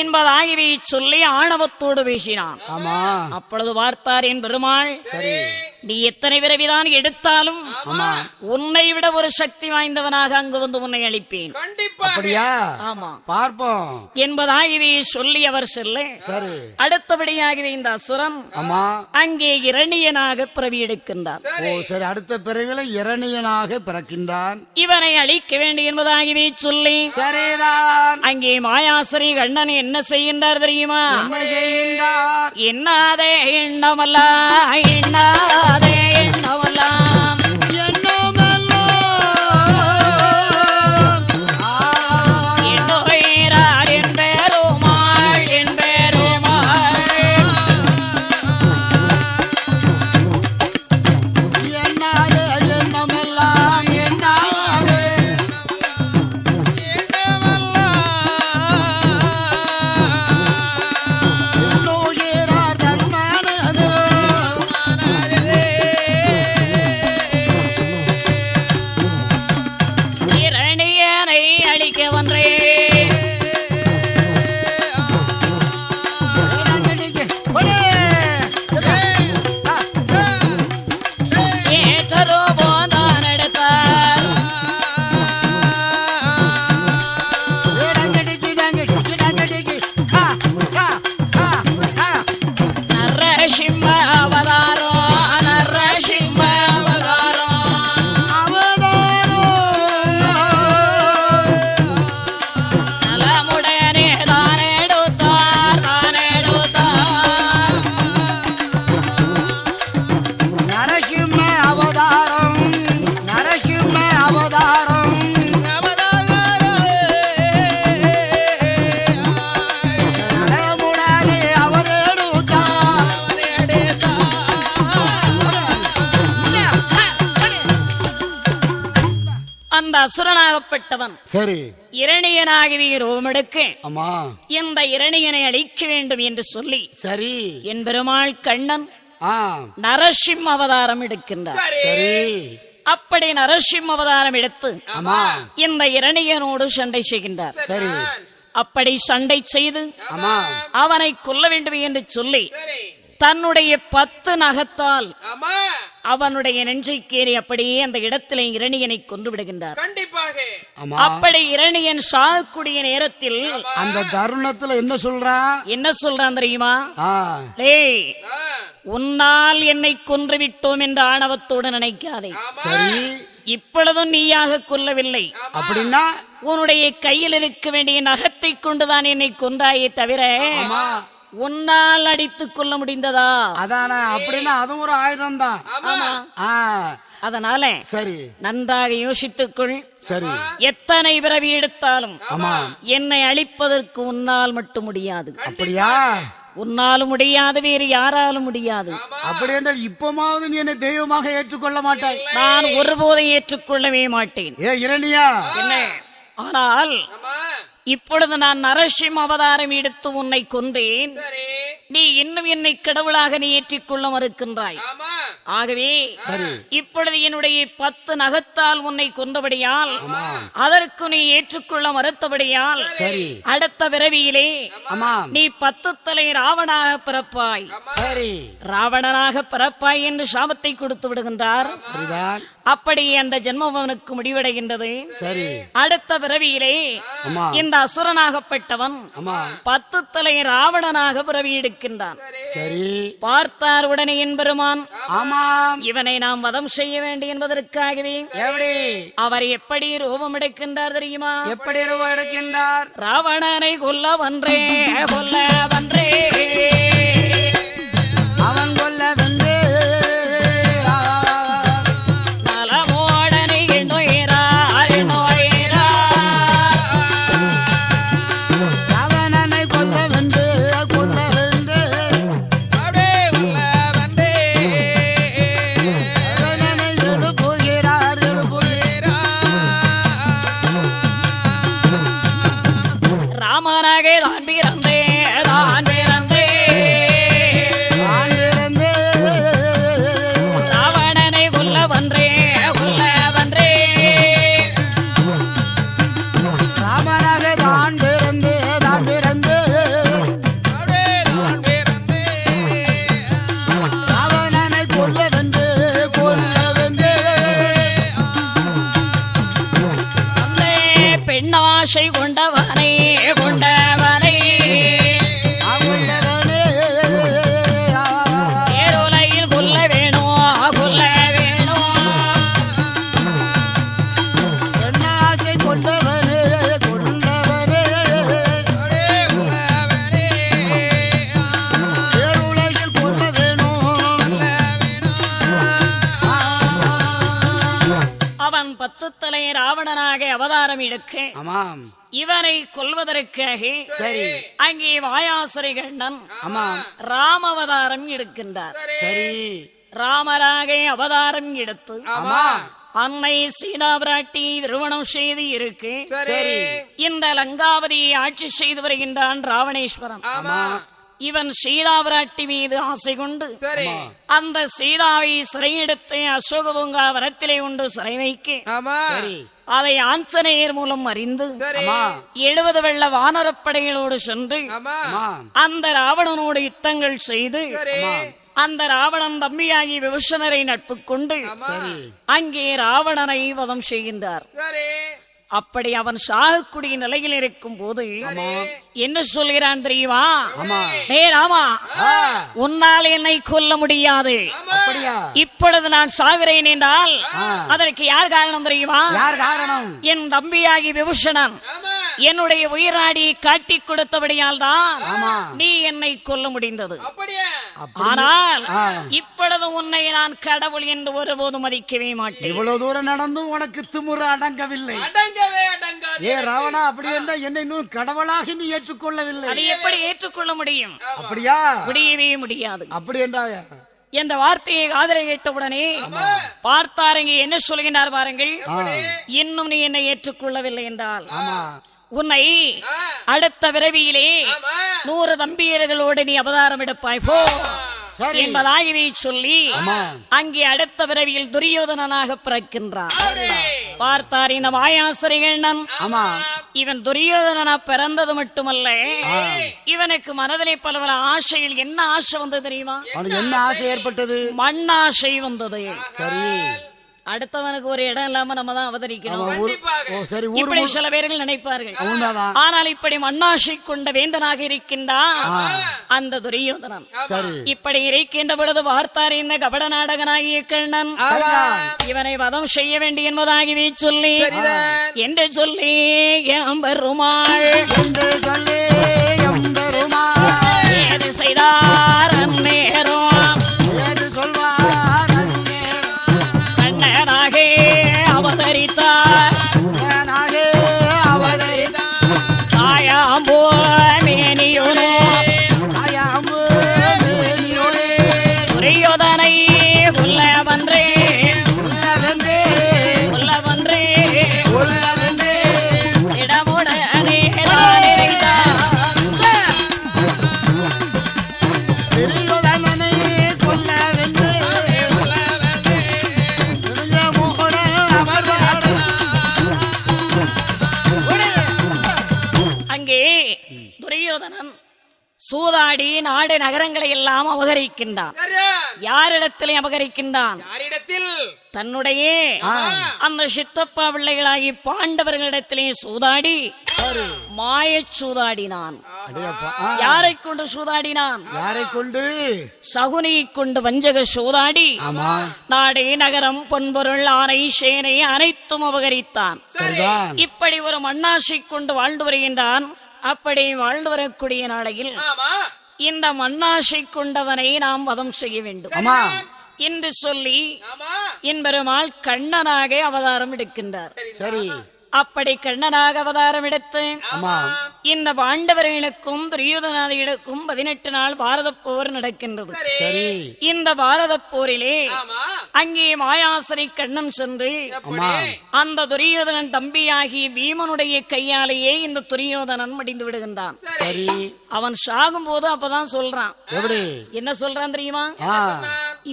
என்பதாகவே சொல்லி ஆணவத்தோடு பேசினான். ஆமா அப்பொழுது பார்த்தார் என் பெருமாள், சரி நீ எத்தனை பிறவிதான் எடுத்தாலும் ஆமா உன்னை விட ஒரு சக்தி வாய்ந்தவனாக அங்கு வந்து உன்னை அளிப்பேன். அப்படியா? ஆமா பார்ப்போம் என்பதாகவே சொல்லி அவர் செல்ல சரி அடுத்தபடியாகவே இந்த அசுரன் ஆமா அங்கே இரணியனாக பிறவி எடுக்கின்றார். ஓ சரி அடுத்த பிறவில இரணியனாக பிறக்கின்றான். இவனை அழிக்க வேண்டும் என்பதாகவே சொல்லி சரிதான் அங்கே மாயாசரி கண்ணன் என்ன செய்கின்றார் தெரியுமா? என்ன செய்கின்றார்? எண்ணாதே எண்ணமல்லாம் எண்ணாதே எண்ணமல்லாம் எண்ணுயிரார் என் பெருமாள் என் பெருமாள் என்னாலே எண்ணமெல்லாம் என்னாலே எண்ணுயிரார் தன்மானது அசுரனாகப்பட்டவன் சரி இரணியனாகவே ரோமெடுக்க ஆமா இந்த இரணியனை அழிக்க வேண்டும் என்று சொல்லி சரி என் பெருமாள் கண்ணன் ஆ நரசிம்ம அவதாரம் எடுக்கின்றார். சரி அப்படி நரசிம்ம அவதாரம் எடுத்து ஆமா இந்த இரணியனோடு சண்டை செய்கின்றார். சரி அப்படி சண்டை செய்து ஆமா அவனை கொல்ல வேண்டும் என்று சொல்லி தன்னுடைய 10 நகத்தால் அவனுடைய நெஞ்சை கேறி அப்படியே அந்த இடத்திலே இரணியனை கொன்று விடுகின்றார். ஆமா அப்படி இரணியன் சாகக்கூடிய நேரத்தில் அந்த தருணத்துல என்ன சொல்றான் தெரியுமா? ஆ டேய், உன்னால் என்னை கொன்று விட்டோம் என்ற ஆணவத்தோடு நினைக்காதே. சரி இப்பொழுதும் நீயாக கொல்லவில்லை. அப்படின்னா உன்னுடைய கையில் இருக்க வேண்டிய நகத்தை கொண்டுதான் என்னை கொன்றாயே தவிர ஆமா உன்னால் அடித்துக் கொள்ள முடிந்ததா? அதான அப்படின்னா அதுவும் ஒரு ஆயுதம் தான். ஆமா. அதனால சரி நன்றாக யோசித்துக்கொள். சரி எத்தனை பிறவி எடுத்தாலும் ஆமா என்னை அழிப்பதற்கு உன்னால் மட்டும் முடியாது. அப்படியா? உன்னாலும் முடியாது, வேறு யாராலும் முடியாது. அப்படி என்றால் இப்பமாவது நீ என்னை தெய்வமாக ஏற்றுக்கொள்ள மாட்டாய்? நான் ஒருபோதும் ஏற்றுக்கொள்ளவே மாட்டேன். ஏ இரணியா, என்ன? ஆனால் இப்பொழுது நான் நரசிம்ம அவதாரம் எடுத்து உன்னை கொன்றேன். நீ இன்னும் என்னை கடவுளாக நீ ஏற்றிக்கொள்ள மறுக்கின்றாய். ஆகவே இப்பொழுது என்னுடைய 10 நகத்தால் உன்னை கொன்றபடியால் அதற்கு நீ ஏற்றுக்கொள்ள மறுத்தபடியால் அடுத்த பிறவியிலே நீ 10 தலை ராவணாக பிறப்பாய். ராவணனாக பிறப்பாய் என்று சாபத்தை கொடுத்து விடுகின்றார். அப்படி அந்த ஜென்மவனுக்கு முடிவடைகின்றது. அடுத்த பிறவியிலே இந்த அசுரனாகப்பட்டவன் 10 தலை ராவணனாக பிறவி எடுக்கின்றான். பார்த்தார் உடனே என் பெருமான், இவனை நாம் வதம் செய்ய வேண்டும் என்பதற்காகவே அவர் எப்படி ரூபம் எடுக்கின்றார் தெரியுமா? எப்படி ரூபம் எடுக்கின்றார்? ராவணனை கொல்ல வன்றே அவன் கொல்ல வென்றே ஆசை கொண்டவனே ஏரோலையில் கொல்ல வேணும் ஆசை கொண்டவனே ஏரோலையில் கொல்ல வேணும். அவன் 10 தலை ராவணனாக அவதாரம் எடுக்க இவனை கொல்வதற்காக அங்கே வாயாசுரை கண்ணன் ராமவதாரம் எடுக்கின்றார். ராமராக அவதாரம் எடுத்து அன்னை சீதா பிராட்டி திருமணம் செய்து இருக்கு. இந்த லங்காவதியை ஆட்சி செய்து வருகின்றான் ராவணேஸ்வரன். இவன் சீதா பிராட்டி மீது ஆசை கொண்டு அந்த சீதாவை சிறையெடுத்து அசோக பூங்கா வனத்திலே ஒன்று சிறை வைக்க அதை ஆஞ்சநேயர் மூலம் அறிந்து 70 வெள்ள வானரப்படைகளோடு சென்று அந்த ராவணனோடு யுத்தங்கள் செய்து அந்த ராவணன் தம்பியாகி விபீஷணரை நட்பு கொண்டு அங்கே ராவணனை வதம் செய்கின்றார். அப்படி அவன் சாகக்கூடிய நிலையில் இருக்கும் போது என்ன சொல்கிறான் தெரியுமா? ராமா, உன்னால் என்னை கொல்ல முடியாது. இப்பொழுது நான் சாகிறேன் என்றால் அதற்கு யார் காரணம் தெரியுமா? என் தம்பியாகி விபீஷணன் என்னுடைய உயிராடியை காட்டி கொடுத்தபடியால் தான் நீ என்னை கொல்ல முடிந்தது. ஆனால் இப்பொழுது உன்னை நான் கடவுள் என்று ஒருபோதும் மதிக்கவே மாட்டேன். இவ்வளவு தூரம் நடந்தும் உனக்கு திமிரு அடங்கவில்லை. ஏ ராவணா, அப்படி என்றால் என்னை இன்னும் கடவுளாக நீ ஏற்றுக்கொள்ளவில்லை. அதை எப்படி ஏற்றுக்கொள்ள முடியும்? அப்படியா? முடியவே முடியாது. அப்படி என்றா இந்த வார்த்தையை காதலை கேட்டவுடனே பார்த்தாருங்க என்ன சொல்கின்றார் பாருங்கள். இன்னும் நீ என்னை ஏற்றுக்கொள்ளவில்லை என்றால் ஆமா உன்னை அடுத்த விரைவிலே 100 தம்பியர்களோடு நீ அவதாரம் எடுப்பாய் போ சரி என்பதாகவே சொல்லி ஆமா அங்கே அடுத்த பிறவியில் துரியோதனனாக பிறக்கின்றார். பார்த்தார் இந்த மாயாசுரிகண்ணன் ஆமா இவன் துரியோதனனா பிறந்தது மட்டுமல்ல, இவனுக்கு மனதிலே பல ஆசைகள். என்ன ஆசை வந்தது தெரியுமா? அவனுக்கு என்ன ஆசை ஏற்பட்டது? மண்ணாசை வந்தது. சரி அடுத்தவனுக்கு ஒரு இடம் இல்லாம நம்ம தான் அவதரிக்கணும். ஓ சரி ஊர் இப்படி சில பேர்கள் நினைப்பார்கள். உண்மைதான். ஆனால் இப்படி மண்ணாசை கொண்ட வேந்தனாக இருக்கின்றான் அந்த துரியோதனன். சரி இப்படி இருக்கின்ற பொழுது பார்த்தார் இந்த கபட நாடகனாகிய கண்ணன் இவனை வதம் செய்ய வேண்டும் என்பதாகவே சொல்லி என்று சொல்லி எம்பெருமாள் என்று சொல்லி எம்பெருமாள் ஏது செய்தார் அந்நேரம் ஏது சொல்வார் கண்ணனாக அவதரித்தார். நானே அவதரித்தார் தாயாம்போ மேனியுனோ தாயாம்பு மேனியோடே துரியோதனை உள்ளவன்றே உள்ளவென்றே உள்ளவன்றே உள்ளவென்றே இடமுடனே தானிறைந்தார். துரியோதனனை கொல்லவென்றே துரியமுடன் அமர்வார். அங்கே துரியோதனன் சூதாடி நாடு நகரங்களை எல்லாம் அபகரிக்கின்றான். யாரிடத்திலே அபகரிக்கின்றான்? தன்னுடைய அந்த சித்தப்பா பிள்ளைகளாகி பாண்டவர்களிடத்திலே சூதாடி மாயச் சூதாடினான். அடேப்பா. யாரை கொண்டு சூதாடினான்? யாரை கொண்டு? சகுனியை கொண்டு வஞ்சக சூதாடி ஆமா நாடே நகரம் பொன்பொருள் ஆனை சேனை அனைத்தும் அபகரித்தான். சரிதான். இப்படி ஒரு மண்ணாசை கொண்டு வாழ்ந்து வருகின்றான். அப்படி வாழ்ந்து வரக்கூடிய நாளையில் இந்த மண்ணாசை கொண்டவனை நாம் வதம் செய்ய வேண்டும் ஆமா என்று சொல்லி என்பெருமாள் கண்ணனாக அவதாரம் எடுக்கின்றார். சரி அப்படி கண்ணனாக அவதாரம் எடுத்து ஆமா இந்த பாண்டவர்களுக்கும் துரியோதனாதிகளுக்கும் 18 நாள் பாரத போர் நடக்கின்றது. சரி இந்த பாரத போரிலே அங்கே மாயாசரை கண்ணன் சென்று ஆமா அந்த துரியோதனன் தம்பியாகி பீமனுடைய கையாலேயே இந்த துரியோதனன் மடிந்து விடுகின்றான். சரி அவன் சாகும் போது அப்பதான் சொல்றான். எப்படி? என்ன சொல்றான் தெரியுமா? ஆ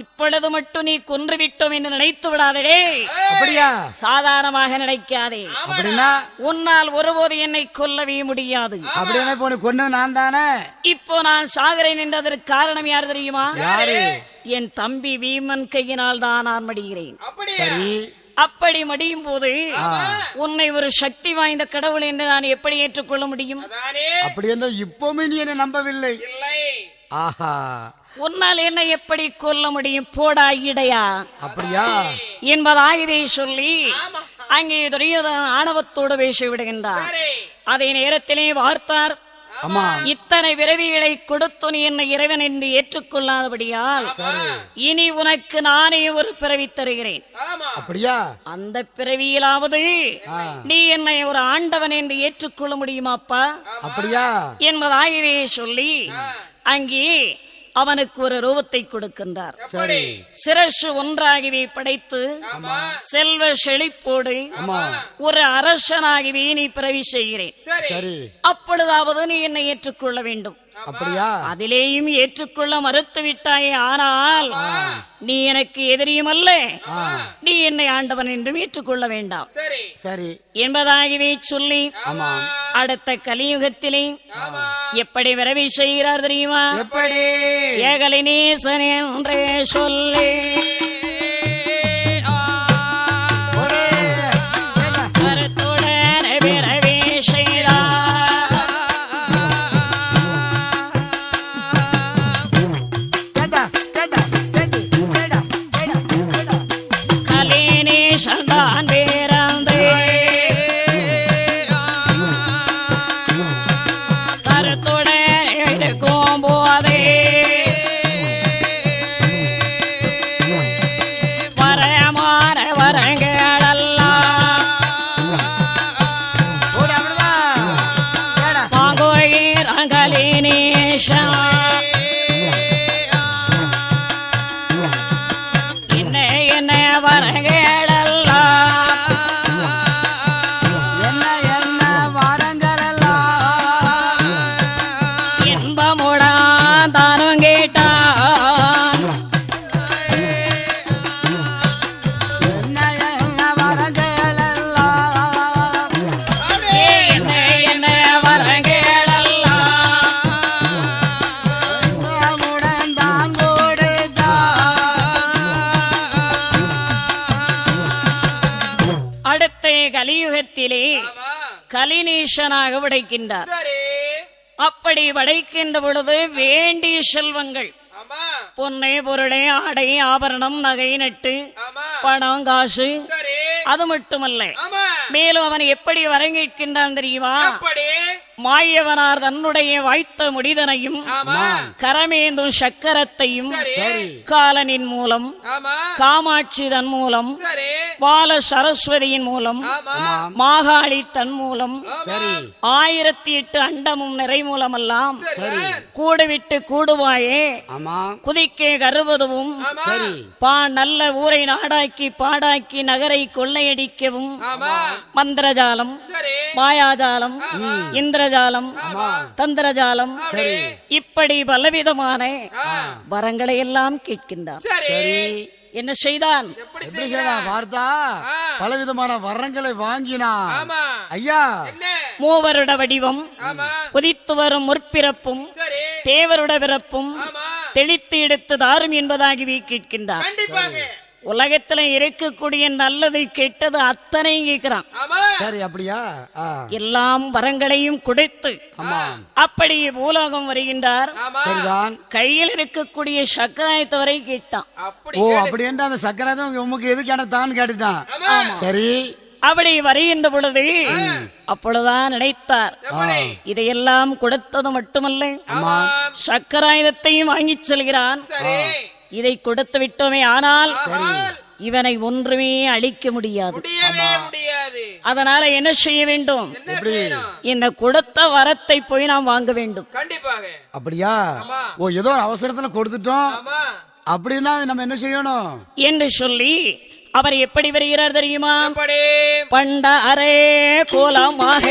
இப்பொழுது மட்டும் நீ கொன்று விட்டோம் என்று நினைத்து விடாதே, அப்படியா? சாதாரணமாக நினைக்காதே. அப்படின்னா உன்னால் ஒருபோது என்னை கொல்லவே முடியாது. அப்படின்னா போன கொண்டு நான் தானே. இப்போ நான் சாகரேன் என்றதற்கு காரணம் யார் தெரியுமா? யாரு? என் தம்பி வீமன் கையினால் தான் நான் மடிகிறேன். சரி அப்படி மடியும் போது உன்னை ஒரு சக்தி வாய்ந்த கடவுள் என்று நான் எப்படி ஏற்றுக்கொள்ள முடியும்? அப்படி என்றால் இப்பவுமே நீ என்ன நம்பவில்லை. ஆஹா உன்னால் என்னை எப்படி கொல்ல முடியும்? போடா இடையா அப்படியா? என்பதாகவே சொல்லி அங்கே துரியோதனன் ஆணவத்தோடு பேசி விடுகின்றார். அதே நேரத்திலே பார்த்தார், ஆமா இத்தனை பிறவிகளை கொடுத்து நீ என்னை இறைவன் என்று ஏற்றுக்கொள்ளாதபடியால் இனி உனக்கு நானே ஒரு பிறவி தருகிறேன். அப்படியா? அந்த பிறவியிலாவது நீ என்னை ஒரு ஆண்டவன் என்று ஏற்றுக்கொள்ள முடியுமாப்பா அப்படியா? என்பதாகவே சொல்லி அங்கே அவனுக்கு ஒரு ரூபத்தை கொடுக்கின்றார். சரி சிரசு ஒன்றாகவே படைத்து செல்வ செழிப்போடு ஒரு அரசனாகவே நீ பிறவி செய்கிறேன். சரி அப்பொழுதாவது நீ என்னை ஏற்றுக்கொள்ள வேண்டும். அப்படியா? அதிலேயும் ஏற்றுக்கொள்ள மறுத்து விட்டாயே, ஆனால் நீ எனக்கு எதிரியும் அல்ல, நீ என்னை ஆண்டவன் என்றும் ஏற்றுக்கொள்ள வேண்டாம் சரி என்பதாகவே சொல்லி அடுத்த கலியுகத்திலே எப்படி விரவி செய்கிறார் தெரியுமா? எப்படி? ஏகலை நேசன் என்றே சொல்லி கருத்துடன் விரவி செய்தார். கலிநேசன் தான் பிறந்து கருத்துடன் இருக்கும் போதே கலிநீசனாக படைக்கின்றார். சரி. அப்படி படைக்கின்ற பொழுது வேண்டிய செல்வங்கள், ஆமா. பொன்னை பொருளை ஆடை ஆபரணம் நகை நட்டு ஆமா. பணம் காசு, சரி. அது மட்டுமல்ல, ஆமா. மேலும் அவன் எப்படி வரங்கிருக்கின்றான் தெரியுமா? அப்படி. மாயவனார் தன்னுடைய வாய்த்த முடிதனையும் ஆமா. கரமேந்தும் சக்கரத்தையும் சரி. காலனின் மூலம், ஆமா. காமாட்சி தன் மூலம், சரி. பால சரஸ்வதியின் மூலம், ஆமா. மாகாளி தன் மூலம், சரி 1008 அண்டமும் நிறை மூலமெல்லாம் சரி. கூடுவிட்டு கூடுவாயே ஆமா குதிக்கே கருவதுவும், ஆமா. சரி நல்ல ஊரை நாடாக்கி பாடாக்கி நகரை கொள்ளையடிக்கவும் ஆமா. மந்திரஜாலம், சரி. மாயாஜாலம், இந்திரஜாலம், தந்திரஜாலம், சரி. இப்படி பலவிதமான ஆ. வரங்களை எல்லாம் கேட்கின்றான். சரி. சரி என்ன செய்தான்? எப்படி எப்படி செய்யலாம்? செய்யலாம் பார்த்தா பலவிதமான வரங்களை வாங்கினா ஆமா. ஐயா என்ன? மூவருட வடிவம், ஆமா. உதித்து வரும் முற்பிறப்பும், சரி. தேவருட பிறப்பும் ஆமா. தெளித்து எடுத்து தாரும் என்பதாகவே கேட்கின்றார். கண்டிப்பாக. உலகத்துல இருக்கக்கூடிய நல்லது கெட்டது அத்தனையும் கேட்கிறான். ஆமா. சரி அப்படியா ஆ. எல்லாம் வரங்களையும் கொடுத்து ஆமா அப்படி பூலோகம் வருகின்றார். ஆமா. சரிதான் கையில் இருக்கக்கூடிய சக்கராயத்தை வரை கேட்டான். அப்படி ஓ கேளு. அப்படி என்ன அந்த சக்கராதான் உமக்கு எதுக்கு எனத்தான் கேட்டுட்டான் ஆமா. சரி அப்படி வருகின்ற பொழுது அப்பொழுதுதான் நினைத்தார், எப்படி? இதையெல்லாம் கொடுத்தது மட்டுமல்ல, ஆமா. சக்கராயுதத்தையும் வாங்கிச் செல்கிறான். சரி. இதை கொடுத்து விட்டோமே ஆனால் ஆனால் இவனை ஒன்றுமே அழிக்க முடியாது. முடியவே முடியாது. அதனால என்ன செய்ய வேண்டும்? என்ன செய்யணும்? இந்த கொடுத்த வரத்தை போய் நாம் வாங்க வேண்டும். கண்டிப்பாக. அப்படியா ஆமா. ஓ ஏதோ ஒரு அவசரத்துல கொடுத்துட்டோம் ஆமா. அப்படின்னா நம்ம என்ன செய்யணும் என்று சொல்லி அவர் எப்படி வருகிறார் தெரியுமா? எப்படி? பண்டாரே கோலமாக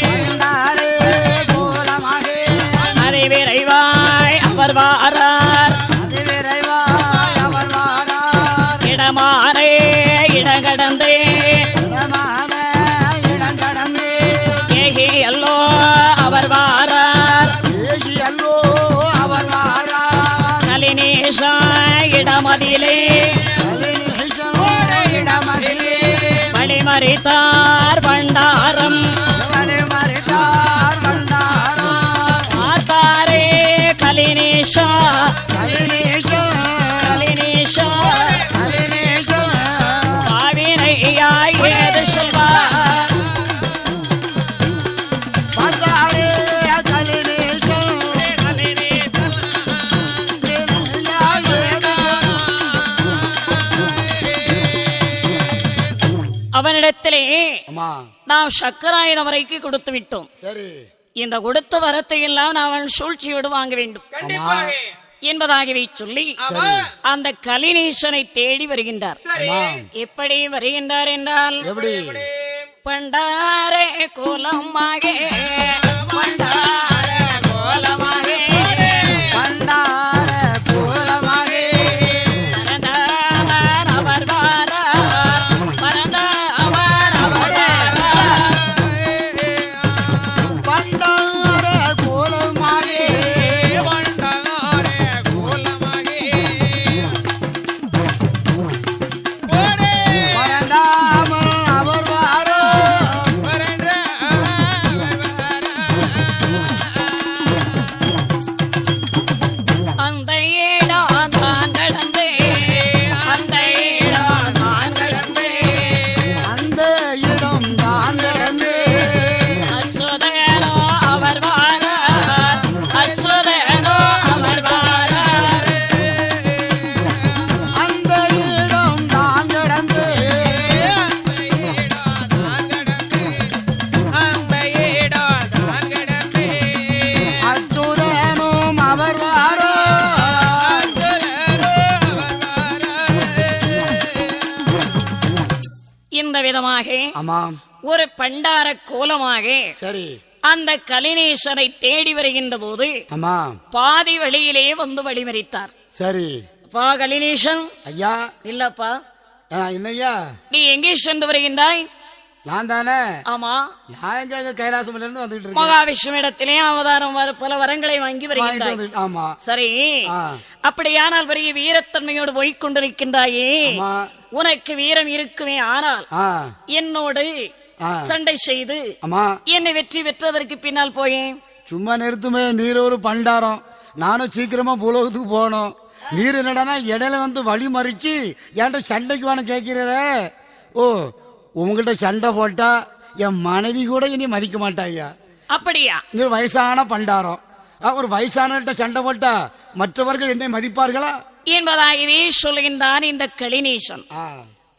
பண்டாரே கோலமாக அதை விரைவாய் அவர் வாரார், அதிவிரைவாய் அவர் வாரார். இடமானே இடங்கடந்தே இடமான இடங்கடந்து ஏகி அல்லோ அவர் வாரார், ஏகி அல்லோ அவர் வாரார். நளினேஷா இடமதிலே கலினிஷம் இடமதிலே வழிமறித்தார் பண்டாரம் இவனை மறைத்தார் பண்டாரம். பார்த்தாரே கலினேஷா கலினிஷம் கலினேஷா கலினிஷம் பாவினையாய் ஏது சொல்வார், பண்டாரே கலினிஷம் அவனிடத்திலே ஆமா நாம் சக்கராயன வரைக்கும் கொடுத்து விட்டோம். சரி இந்த கொடுத்த வரத்தை எல்லாம் அவன் சூழ்ச்சியோடு வாங்க வேண்டும் கண்டிப்பாக. என்பதாகவே சொல்லி ஆமா. அந்த கலினீசனை தேடி வருகின்றார். சரி. எப்படி வருகின்றார் என்றால், எப்படி பண்டாரே கோலமாக பண்டார கோலமாக பண்டார கோலமாக மறந்தார் அவர் வாரார், மறந்தார் அவர் வாரார். பண்டார கோலமாக பரந்தாமல் அவர் வாரோ. அந்த இடம் தான் கடந்தே, அந்த இடம் தான் கடந்தே, அந்த இடம் தான் நடந்து அச்சுதனோ அவர் வாரார், அச்சுதனோ அவர் வாரார். அந்த இடம் தான் நடந்து அச்சுதனும் அவர் வாரோ. இந்த விதமாக ஆமாம் ஒரு பண்டார கோலமாக சரி அந்த கலினேஸ்வரை தேடி வருகின்ற போது ஆமாம் பாதி வழியிலே வந்து வழிமறித்தார். சரி பா கலினேசன், ஐயா இல்லப்பா, என்னய்யா நீ எங்கே சென்று வருகின்றாய்? நான் தானே ஆமா, நான் எங்க கைலாசம்ல இருந்து வந்துட்டு இருக்கேன் மகாவிஷ்ணுவிடத்திலே அவதாரம் பல வரங்களை வாங்கி வாங்கிட்டு வருகின்றாய். வந்துட்டு ஆமா சரி, ஆ. அப்படியானால் பெரிய வீரத்தன்மையோடு போய்க் கொண்டிருக்கின்றாயே, ஆமா உனக்கு வீரம் இருக்குமே ஆனால் ஆ என்னோடு ஆ. சண்டை செய்து ஆமா என்னை வெற்றி பெற்றதற்கு பின்னால் போயேன். சும்மா நிறுத்துமே, நீர் ஒரு பண்டாரம். நானும் சீக்கிரமா பூலோகத்துக்கு போகணும். நீர் என்னடானா இடையில வந்து வழி மறிச்சு என்கிட்ட சண்டைக்கு வேணும் கேட்கிறே. ஓ, உங்ககிட்ட சண்டை போட்டா என் மனைவி கூட இனி மதிக்க மாட்டாய்யா. அப்படியா? நீ வயசான பண்டாரம். ஒரு வயசானவர்கிட்ட சண்டை போட்டா மற்றவர்கள் என்னை மதிப்பார்களா என்பதாகவே சொல்கின்றான் இந்த கலிநீசன். ஆ,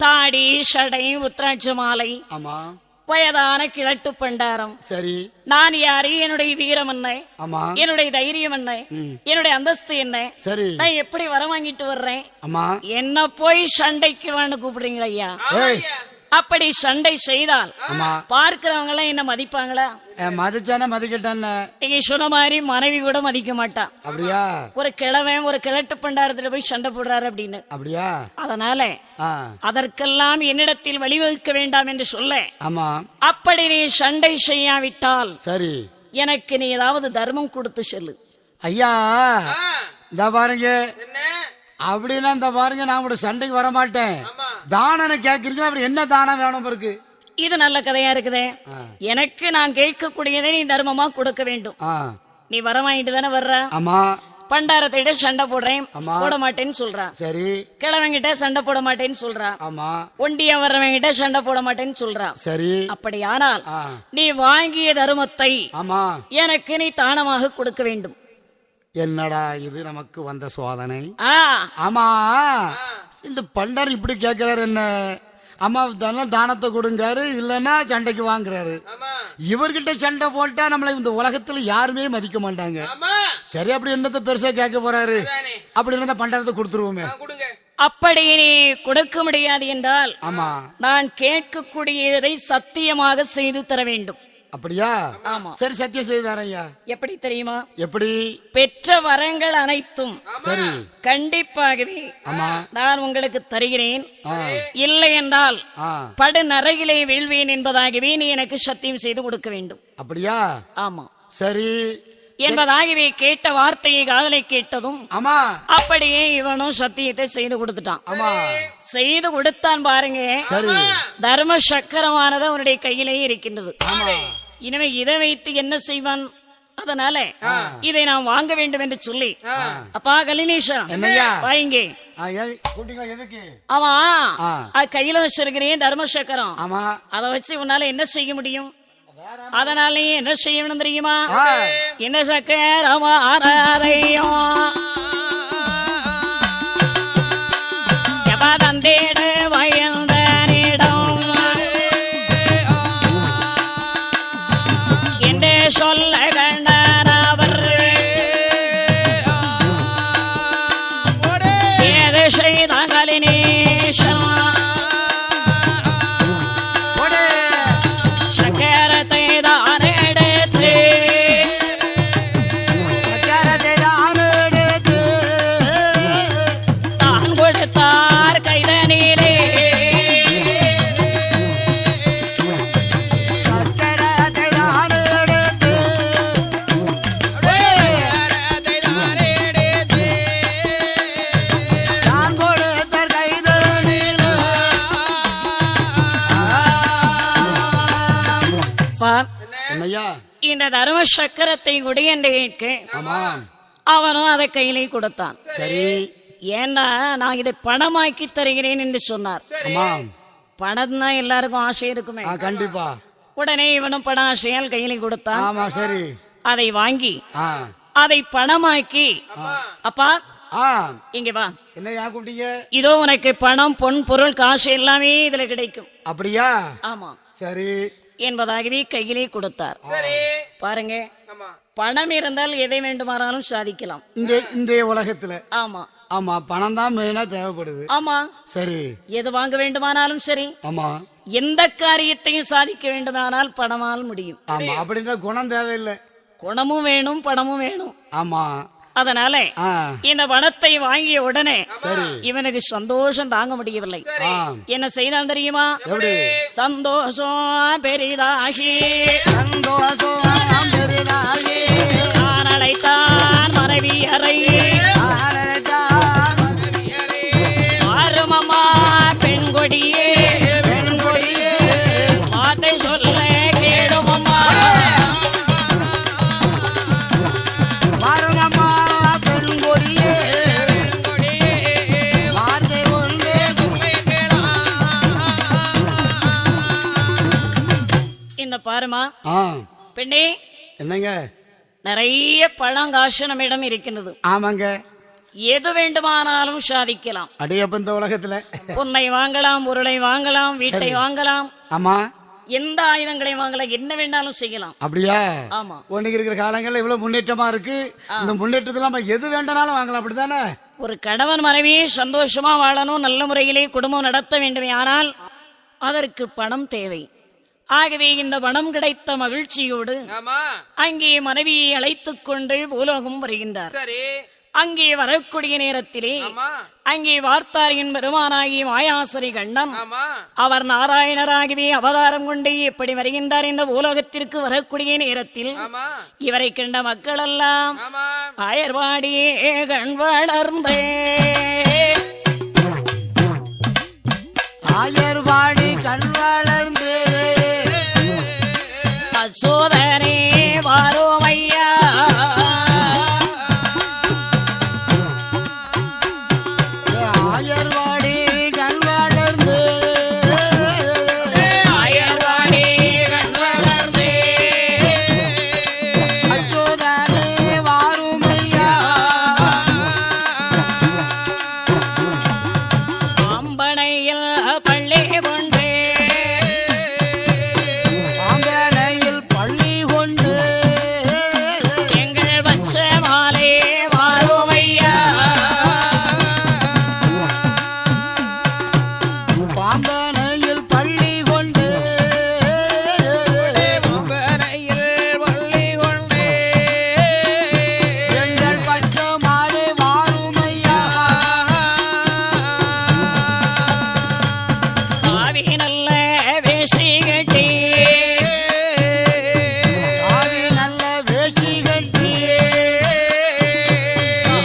தாடி, ஷடை, உத்ராட்ச மாலை, ஆமா வயதான கிழட்டு பண்டாரம். சரி. நான் யாரு? என்னுடைய வீரம் என்ன? ஆமா என்னுடைய தைரியம் என்ன? என்னுடைய அந்தஸ்து என்ன? சரி. நான் எப்படி வர வாங்கிட்டு வர்றேன்? ஆமா என்ன போய் சண்டைக்கு வேணும் கூப்பிடுறீங்களா ஐயா? ஏய், அப்படி சண்டை செய்தால் ஆமா பார்க்கிறவங்க எல்லாம் என்ன மதிப்பாங்களா? மதிச்சானே மதிக்கட்டான. நீங்க சொன்ன மாதிரி மனைவி கூட மதிக்க மாட்டான். அப்படியா? ஒரு கிழவன் ஒரு கிழட்டு பண்டாரத்துல போய் சண்டை போடுறாரு அப்படின்னு. அப்படியா? அதனால ஆ, அதற்கெல்லாம் என்னிடத்தில் வழிவகுக்க வேண்டாம் என்று சொல்ல, ஆமா அப்படி நீ சண்டை செய்யாவிட்டால் சரி. எனக்கு நீ ஏதாவது தர்மம் கொடுத்து சொல்லு. ஐயா ஆ, இந்த பாருங்க, என்ன அப்படின்னா இந்த பாருங்க, நான் உங்களோட சண்டைக்கு வர மாட்டேன். ஆமா. தானம் கேட்கறீங்க, அப்படி என்ன தானம் வேணும் இருக்கு? இது நல்ல கதையா இருக்குதே. எனக்கு நான் கேட்கக்கூடியதை நீ தர்மமா கொடுக்க வேண்டும். ஆ, நீ வர வாங்கிட்டு தானே வர்ற. ஆமா பண்டாரத்திட்ட சண்டை போடுறேன், ஆமா. போட மாட்டேன்னு சொல்றான். சரி. கிழவங்கிட்ட சண்டை போட மாட்டேன்னு சொல்றான். ஆமா ஒண்டியா வர்றவங்கிட்ட சண்டை போட மாட்டேன்னு சொல்றான். சரி. அப்படியானால் ஆ, நீ வாங்கிய தர்மத்தை ஆமா. எனக்கு நீ தானமாக கொடுக்க வேண்டும். என்னடா இது நமக்கு வந்த சோதனை? ஆ, ஆமா, இந்த பண்டர் இப்படி கேட்கிறாரு என்ன? அம்மா தானத்தை கொடுங்காரு, இல்லன்னா சண்டைக்கு வாங்குறாரு. ஆமா இவர்கிட்ட சண்டை போட்டா நம்மளை இந்த உலகத்துல யாருமே மதிக்க மாட்டாங்க. ஆமா சரி, அப்படி என்னத்தை பெருசா கேட்க போறாரு? அதானே. அப்படி இருந்தா பண்டாரத்தை கொடுத்துருவோமே. கொடுங்க. அப்படி நீ கொடுக்க முடியாது என்றால் ஆமா. நான் கேட்கக்கூடியதை சத்தியமாக செய்து தர வேண்டும். அப்படியா? ஆமா. சரி, சத்தியம் செய்தார் ஐயா. எப்படி தெரியுமா? எப்படி? பெற்ற வரங்கள் அனைத்தும் சரி. கண்டிப்பாகவே ஆமா. நான் உங்களுக்கு தருகிறேன். ஆ, இல்லை என்றால் ஆ, படு நரகிலே வீழ்வேன் என்பதாகவே நீ எனக்கு சத்தியம் செய்து கொடுக்க வேண்டும். அப்படியா? ஆமா. சரி. என்பதாகவே கேட்ட வார்த்தையை காதலை கேட்டதும் ஆமா அப்படியே இவனும் சத்தியத்தை செய்து கொடுத்துட்டான். ஆமா. செய்து கொடுத்தான் பாருங்க. சரி. தர்ம சக்கரமானது அவனுடைய கையிலேயே இருக்கின்றது. ஆமா. இனிமே இதை வைத்து என்ன செய்வான்? அதனால இதை நான் வாங்க வேண்டும் என்று சொல்லி, அப்பா கலினீஷா என்னய்யா? வாங்க. கூட்டிங்களா எதுக்கு? அவன் கையில வச்சிருக்கிறேன் தர்ம சக்கரம். ஆமா. அதை வச்சு உன்னால என்ன செய்ய முடியும்? அதனால என்ன செய்யணும் தெரியுமா? ஆ, என்ன சக்கரமா ஆராதையோ எவதந்தேட வயந்தனிடம் என்று சொல்ல கண்டார் அவர். ஏது செய்தாங்களினேஷம் போடு. சக்கரத்தை தான் எடுத்து சக்கரத்தை தான் எடுத்து தான் கொடுத்தார் கைதனிலே. சக்கரத்தை தான் எடுத்து நான் கொடுத்த கைதனிலே. பார், என்னய்யா? இந்த தர்ம சக்கரத்தை கொடு என்று கேட்க ஆமா. அவனும் அதை கையிலே கொடுத்தான். சரி. ஏன்னா நான் இதை பணமாக்கி தருகிறேன் என்று சொன்னார். ஆமா. பணம் தான் எல்லாருக்கும் ஆசை இருக்குமே. ஆ, கண்டிப்பா. உடனே இவனும் பண ஆசையால் கையிலே கொடுத்தான். ஆமா. சரி. அதை வாங்கி ஆ, அதை பணமாக்கி, அப்பா ஆ, இங்க வா, என்னய்யா கூப்பிட்டீங்க? இதோ உனக்கு பணம் பொன் பொருள் காசு எல்லாமே இதுல கிடைக்கும். அப்படியா? ஆமா சரி. என்பதாகவே கையிலே கொடுத்தார். சரி. பாருங்க, ஆமா பணம் இருந்தால் எதை வேண்டுமானாலும் சாதிக்கலாம். இந்த உலகத்துல ஆமா. ஆமா, பணம் தான் மெயினா தேவைப்படுது. ஆமா. சரி. எது வாங்க வேண்டுமானாலும் சரி, ஆமா. எந்த காரியத்தையும் சாதிக்க வேண்டுமானால் பணமால் முடியும். ஆமா, அப்படின்ற குணம் தேவையில்லை. குணமும் வேணும், பணமும் வேணும். ஆமா. அதனால ஆ, இந்த பணத்தை வாங்கிய உடனே சரி. இவனுக்கு சந்தோஷம் தாங்க முடியவில்லை. ஆ, என்ன செய்தான் தெரியுமா? எப்படி? சந்தோஷம் பெரிதாகி சந்தோஷம் பெரிதாகி நான் அழைத்தான் மனைவியரை. ஆனந்தான் ஆறுமம்மா பெண் கொடியே பெண் கொடியே வார்த்தை பாருமா ஆ பெண்ணே, என்னங்க? நிறைய பழங்காசு நம்மிடம் இருக்கின்றது. ஆமாங்க. எது வேண்டுமானாலும் சாதிக்கலாம். அடையப்ப இந்த உலகத்துல பொன்னை வாங்கலாம், பொருளை வாங்கலாம், வீட்டை வாங்கலாம், ஆமா எந்த ஆயுதங்களை வாங்கலாம், என்ன வேண்டாலும் செய்யலாம். அப்படியா? ஆமா. ஒண்ணுக்கு இருக்கிற காலங்கள்ல இவ்வளவு முன்னேற்றமா இருக்கு. இந்த முன்னேற்றத்துல நம்ம எது வேண்டானாலும் வாங்கலாம், அப்படித்தானே? ஒரு கணவன் மனைவியே சந்தோஷமா வாழணும், நல்ல முறையிலே குடும்பம் நடத்த வேண்டும். ஆனால் அதற்கு பணம் தேவை. ஆகவே இந்த பணம் கிடைத்த மகிழ்ச்சியோடு ஆமா அங்கே மனைவியை அழைத்துக் கொண்டு பூலோகம் வருகின்றார். சரி அங்கே வரக்கூடிய நேரத்திலே ஆமா அங்கே வார்த்தாரின் பெருமானாகி மாயாசுரி கண்ணன் ஆமா அவர் நாராயணராகவே அவதாரம் கொண்டு எப்படி வருகின்றார். இந்த பூலோகத்திற்கு வரக்கூடிய நேரத்தில் ஆமா இவரை கண்ட மக்கள் எல்லாம் ஆமா ஆயர்வாடியே கண் வளர்ந்தே, ஆயர்வாடி கண் வளர்ந்து அசோதரே வாரோம் ஐயா, ஆயர்வாடி கண் வளர்ந்து ஆயர்வாடி கண் வளர்ந்தே, அச்சோதனே வாருமையா, அம்பனையில் பள்ளி கொண்டே, ஆம்பனையில் பள்ளி கொண்டு எங்கள் வச்ச மாலே வாரோம் ஐயா, பாம்பனையில் பள்ளி கொண்டு பொம்பனையில் வள்ளி கொண்டே எங்கள் பச்சமாலே வாருமையா, காவி நல்ல வேஷ்டி கட்டி, ஆவி நல்ல வேஷ்டி கட்டி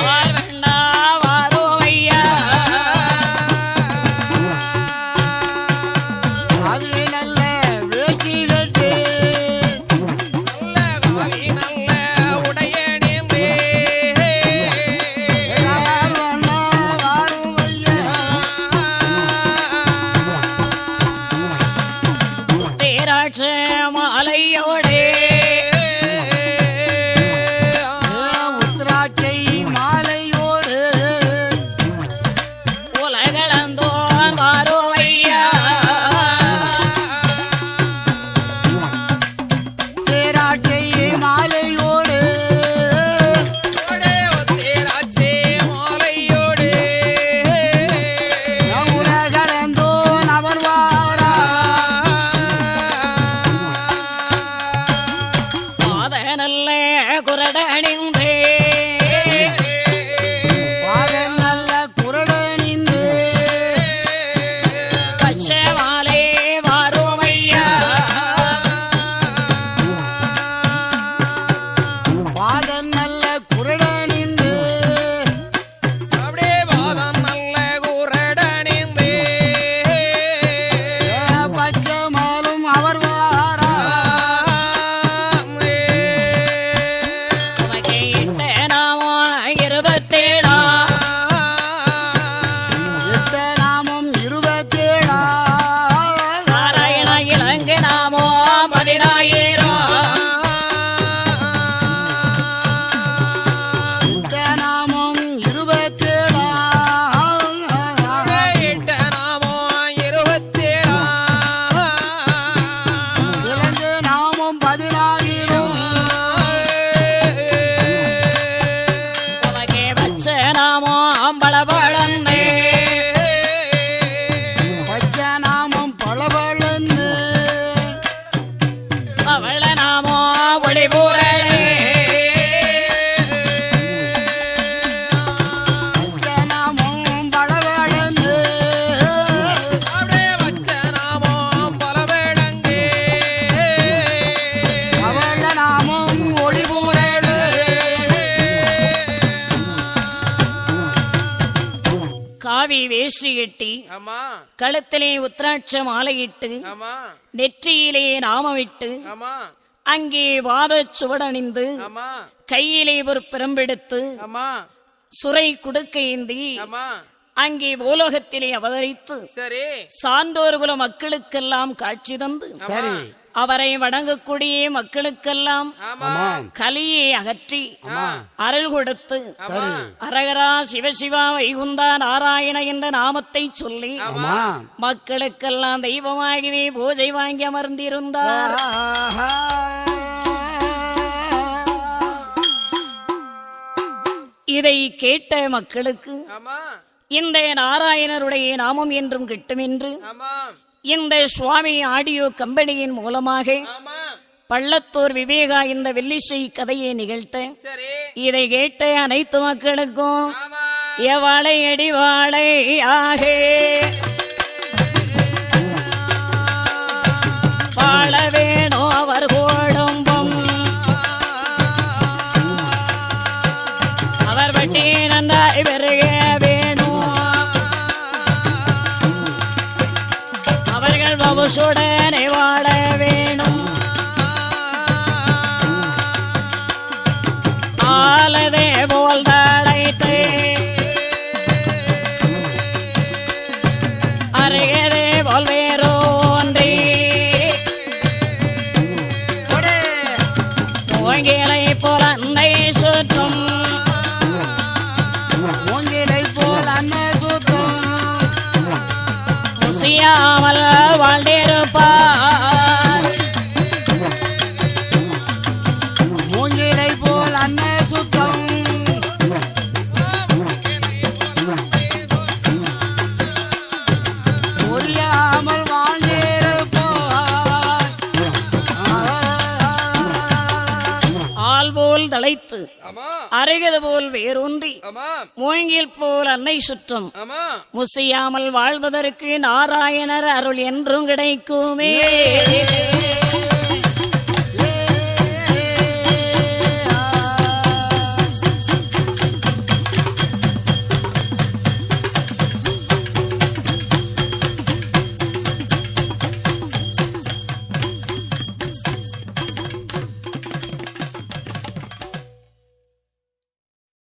கால் வண்ணா வாரோம் ஐயா, ஆவி நல்ல வேஷ்டி கட்டி நல்ல உடையணிந்தே யார் வண்ணா வாருமையா, தேராட்ச மாலையோடே உத்திராட்சை மாலையோடு உலகளந்தோன் வாரோம் ஐயா, தேராட்சை மாலையோடு ஒத்தேராச்சே மாலையோடு உலகளந்தோன் அவர் வாரா, பாத நல்ல குரடணிந்தே, பாதம் நல்ல குரடணிந்து பச்சை மாலை வாரோம் ஐயா, பாதம் நல்ல குரடணிந்து அப்படியே பாதம் நல்ல குரடணிந்தே பச்சமாலும் அவர் வாரா, உனக்கு இட்ட நாமோ 27 எட்ட நாமம் 27 நாராயண இலங்கு நாமோ 10000 எட்ட நாமம் 27 எட்ட நாமோ 27 இலங்கு நாமம் 10000 உனக்கு வச்ச நாமோ பளபளந்தே, பச்ச நாமம் பளபளந்து அவள நாமோ ஒளிபூரணே, பச்ச நாமம் பளபளந்து அப்படியே வச்ச நாமோ பலவேடங்கே அவள நாமம் ஒளிபூரேடு காவி வேஷ்டி கட்டி ஆமா கழுத்திலே உத்திராட்ச மாலையிட்டு ஆமா நெற்றியிலே நாமமிட்டு ஆமா அங்கே வாதச் சுவடணிந்து ஆமா கையிலே ஒரு பிரம்பெடுத்து ஆமா சுரை குடுக்கையேந்தி ஆமா அங்கே பூலோகத்திலே அவதரித்து சரி சான்றோர் குல மக்களுக்கெல்லாம் காட்சி தந்து சரி அவரை வணங்கக்கூடிய மக்களுக்கெல்லாம் ஆமாம் கலியை அகற்றி அருள் கொடுத்து சரி அரகரா சிவசிவா வைகுந்தா நாராயண என்ற நாமத்தை சொல்லி ஆமாம் மக்களுக்கெல்லாம் தெய்வமாகவே பூஜை வாங்கி அமர்ந்திருந்தார். இதை கேட்ட மக்களுக்கு ஆமா இந்த நாராயணருடைய நாமம் என்றும் கிட்டும் என்று ஆமா இந்த சுவாமி ஆடியோ கம்பெனியின் மூலமாக ஆமா பள்ளத்தூர் விவேகா இந்த வெள்ளிசை கதையை நிகழ்த்த சரி இதை கேட்ட அனைத்து மக்களுக்கும் ஆமா எவாளை அடிவாளை ஆகே வாழ வேணும் அவர் குடும்பம் அவர் வட்டி நன்றாய் பெருக வேணும் அவர்கள் பவுசுடனே வாழ வேணும் ஆலதே போல் தழைத்து அருகதே போல் வேறோன்றி மூங்கிலை போல் அன்னை சுற்றும் மூங்கிலை போல் அன்னை சுத்தம் முசியாமல் வாழ்ந்திருப்பார் மூங்கிலை போல் அன்னை சுத்தம் புரியாமல் வாழ்ந்திருப்பார். ஆள் போல் தழைத்து ஆமா அருகது போல் வேரூன்றி ஆமா மூங்கில் போல் அன்னை சுற்றும் ஆமா முசியாமல் வாழ்வதற்கு நாராயணர் அருள் என்றும் கிடைக்குமே.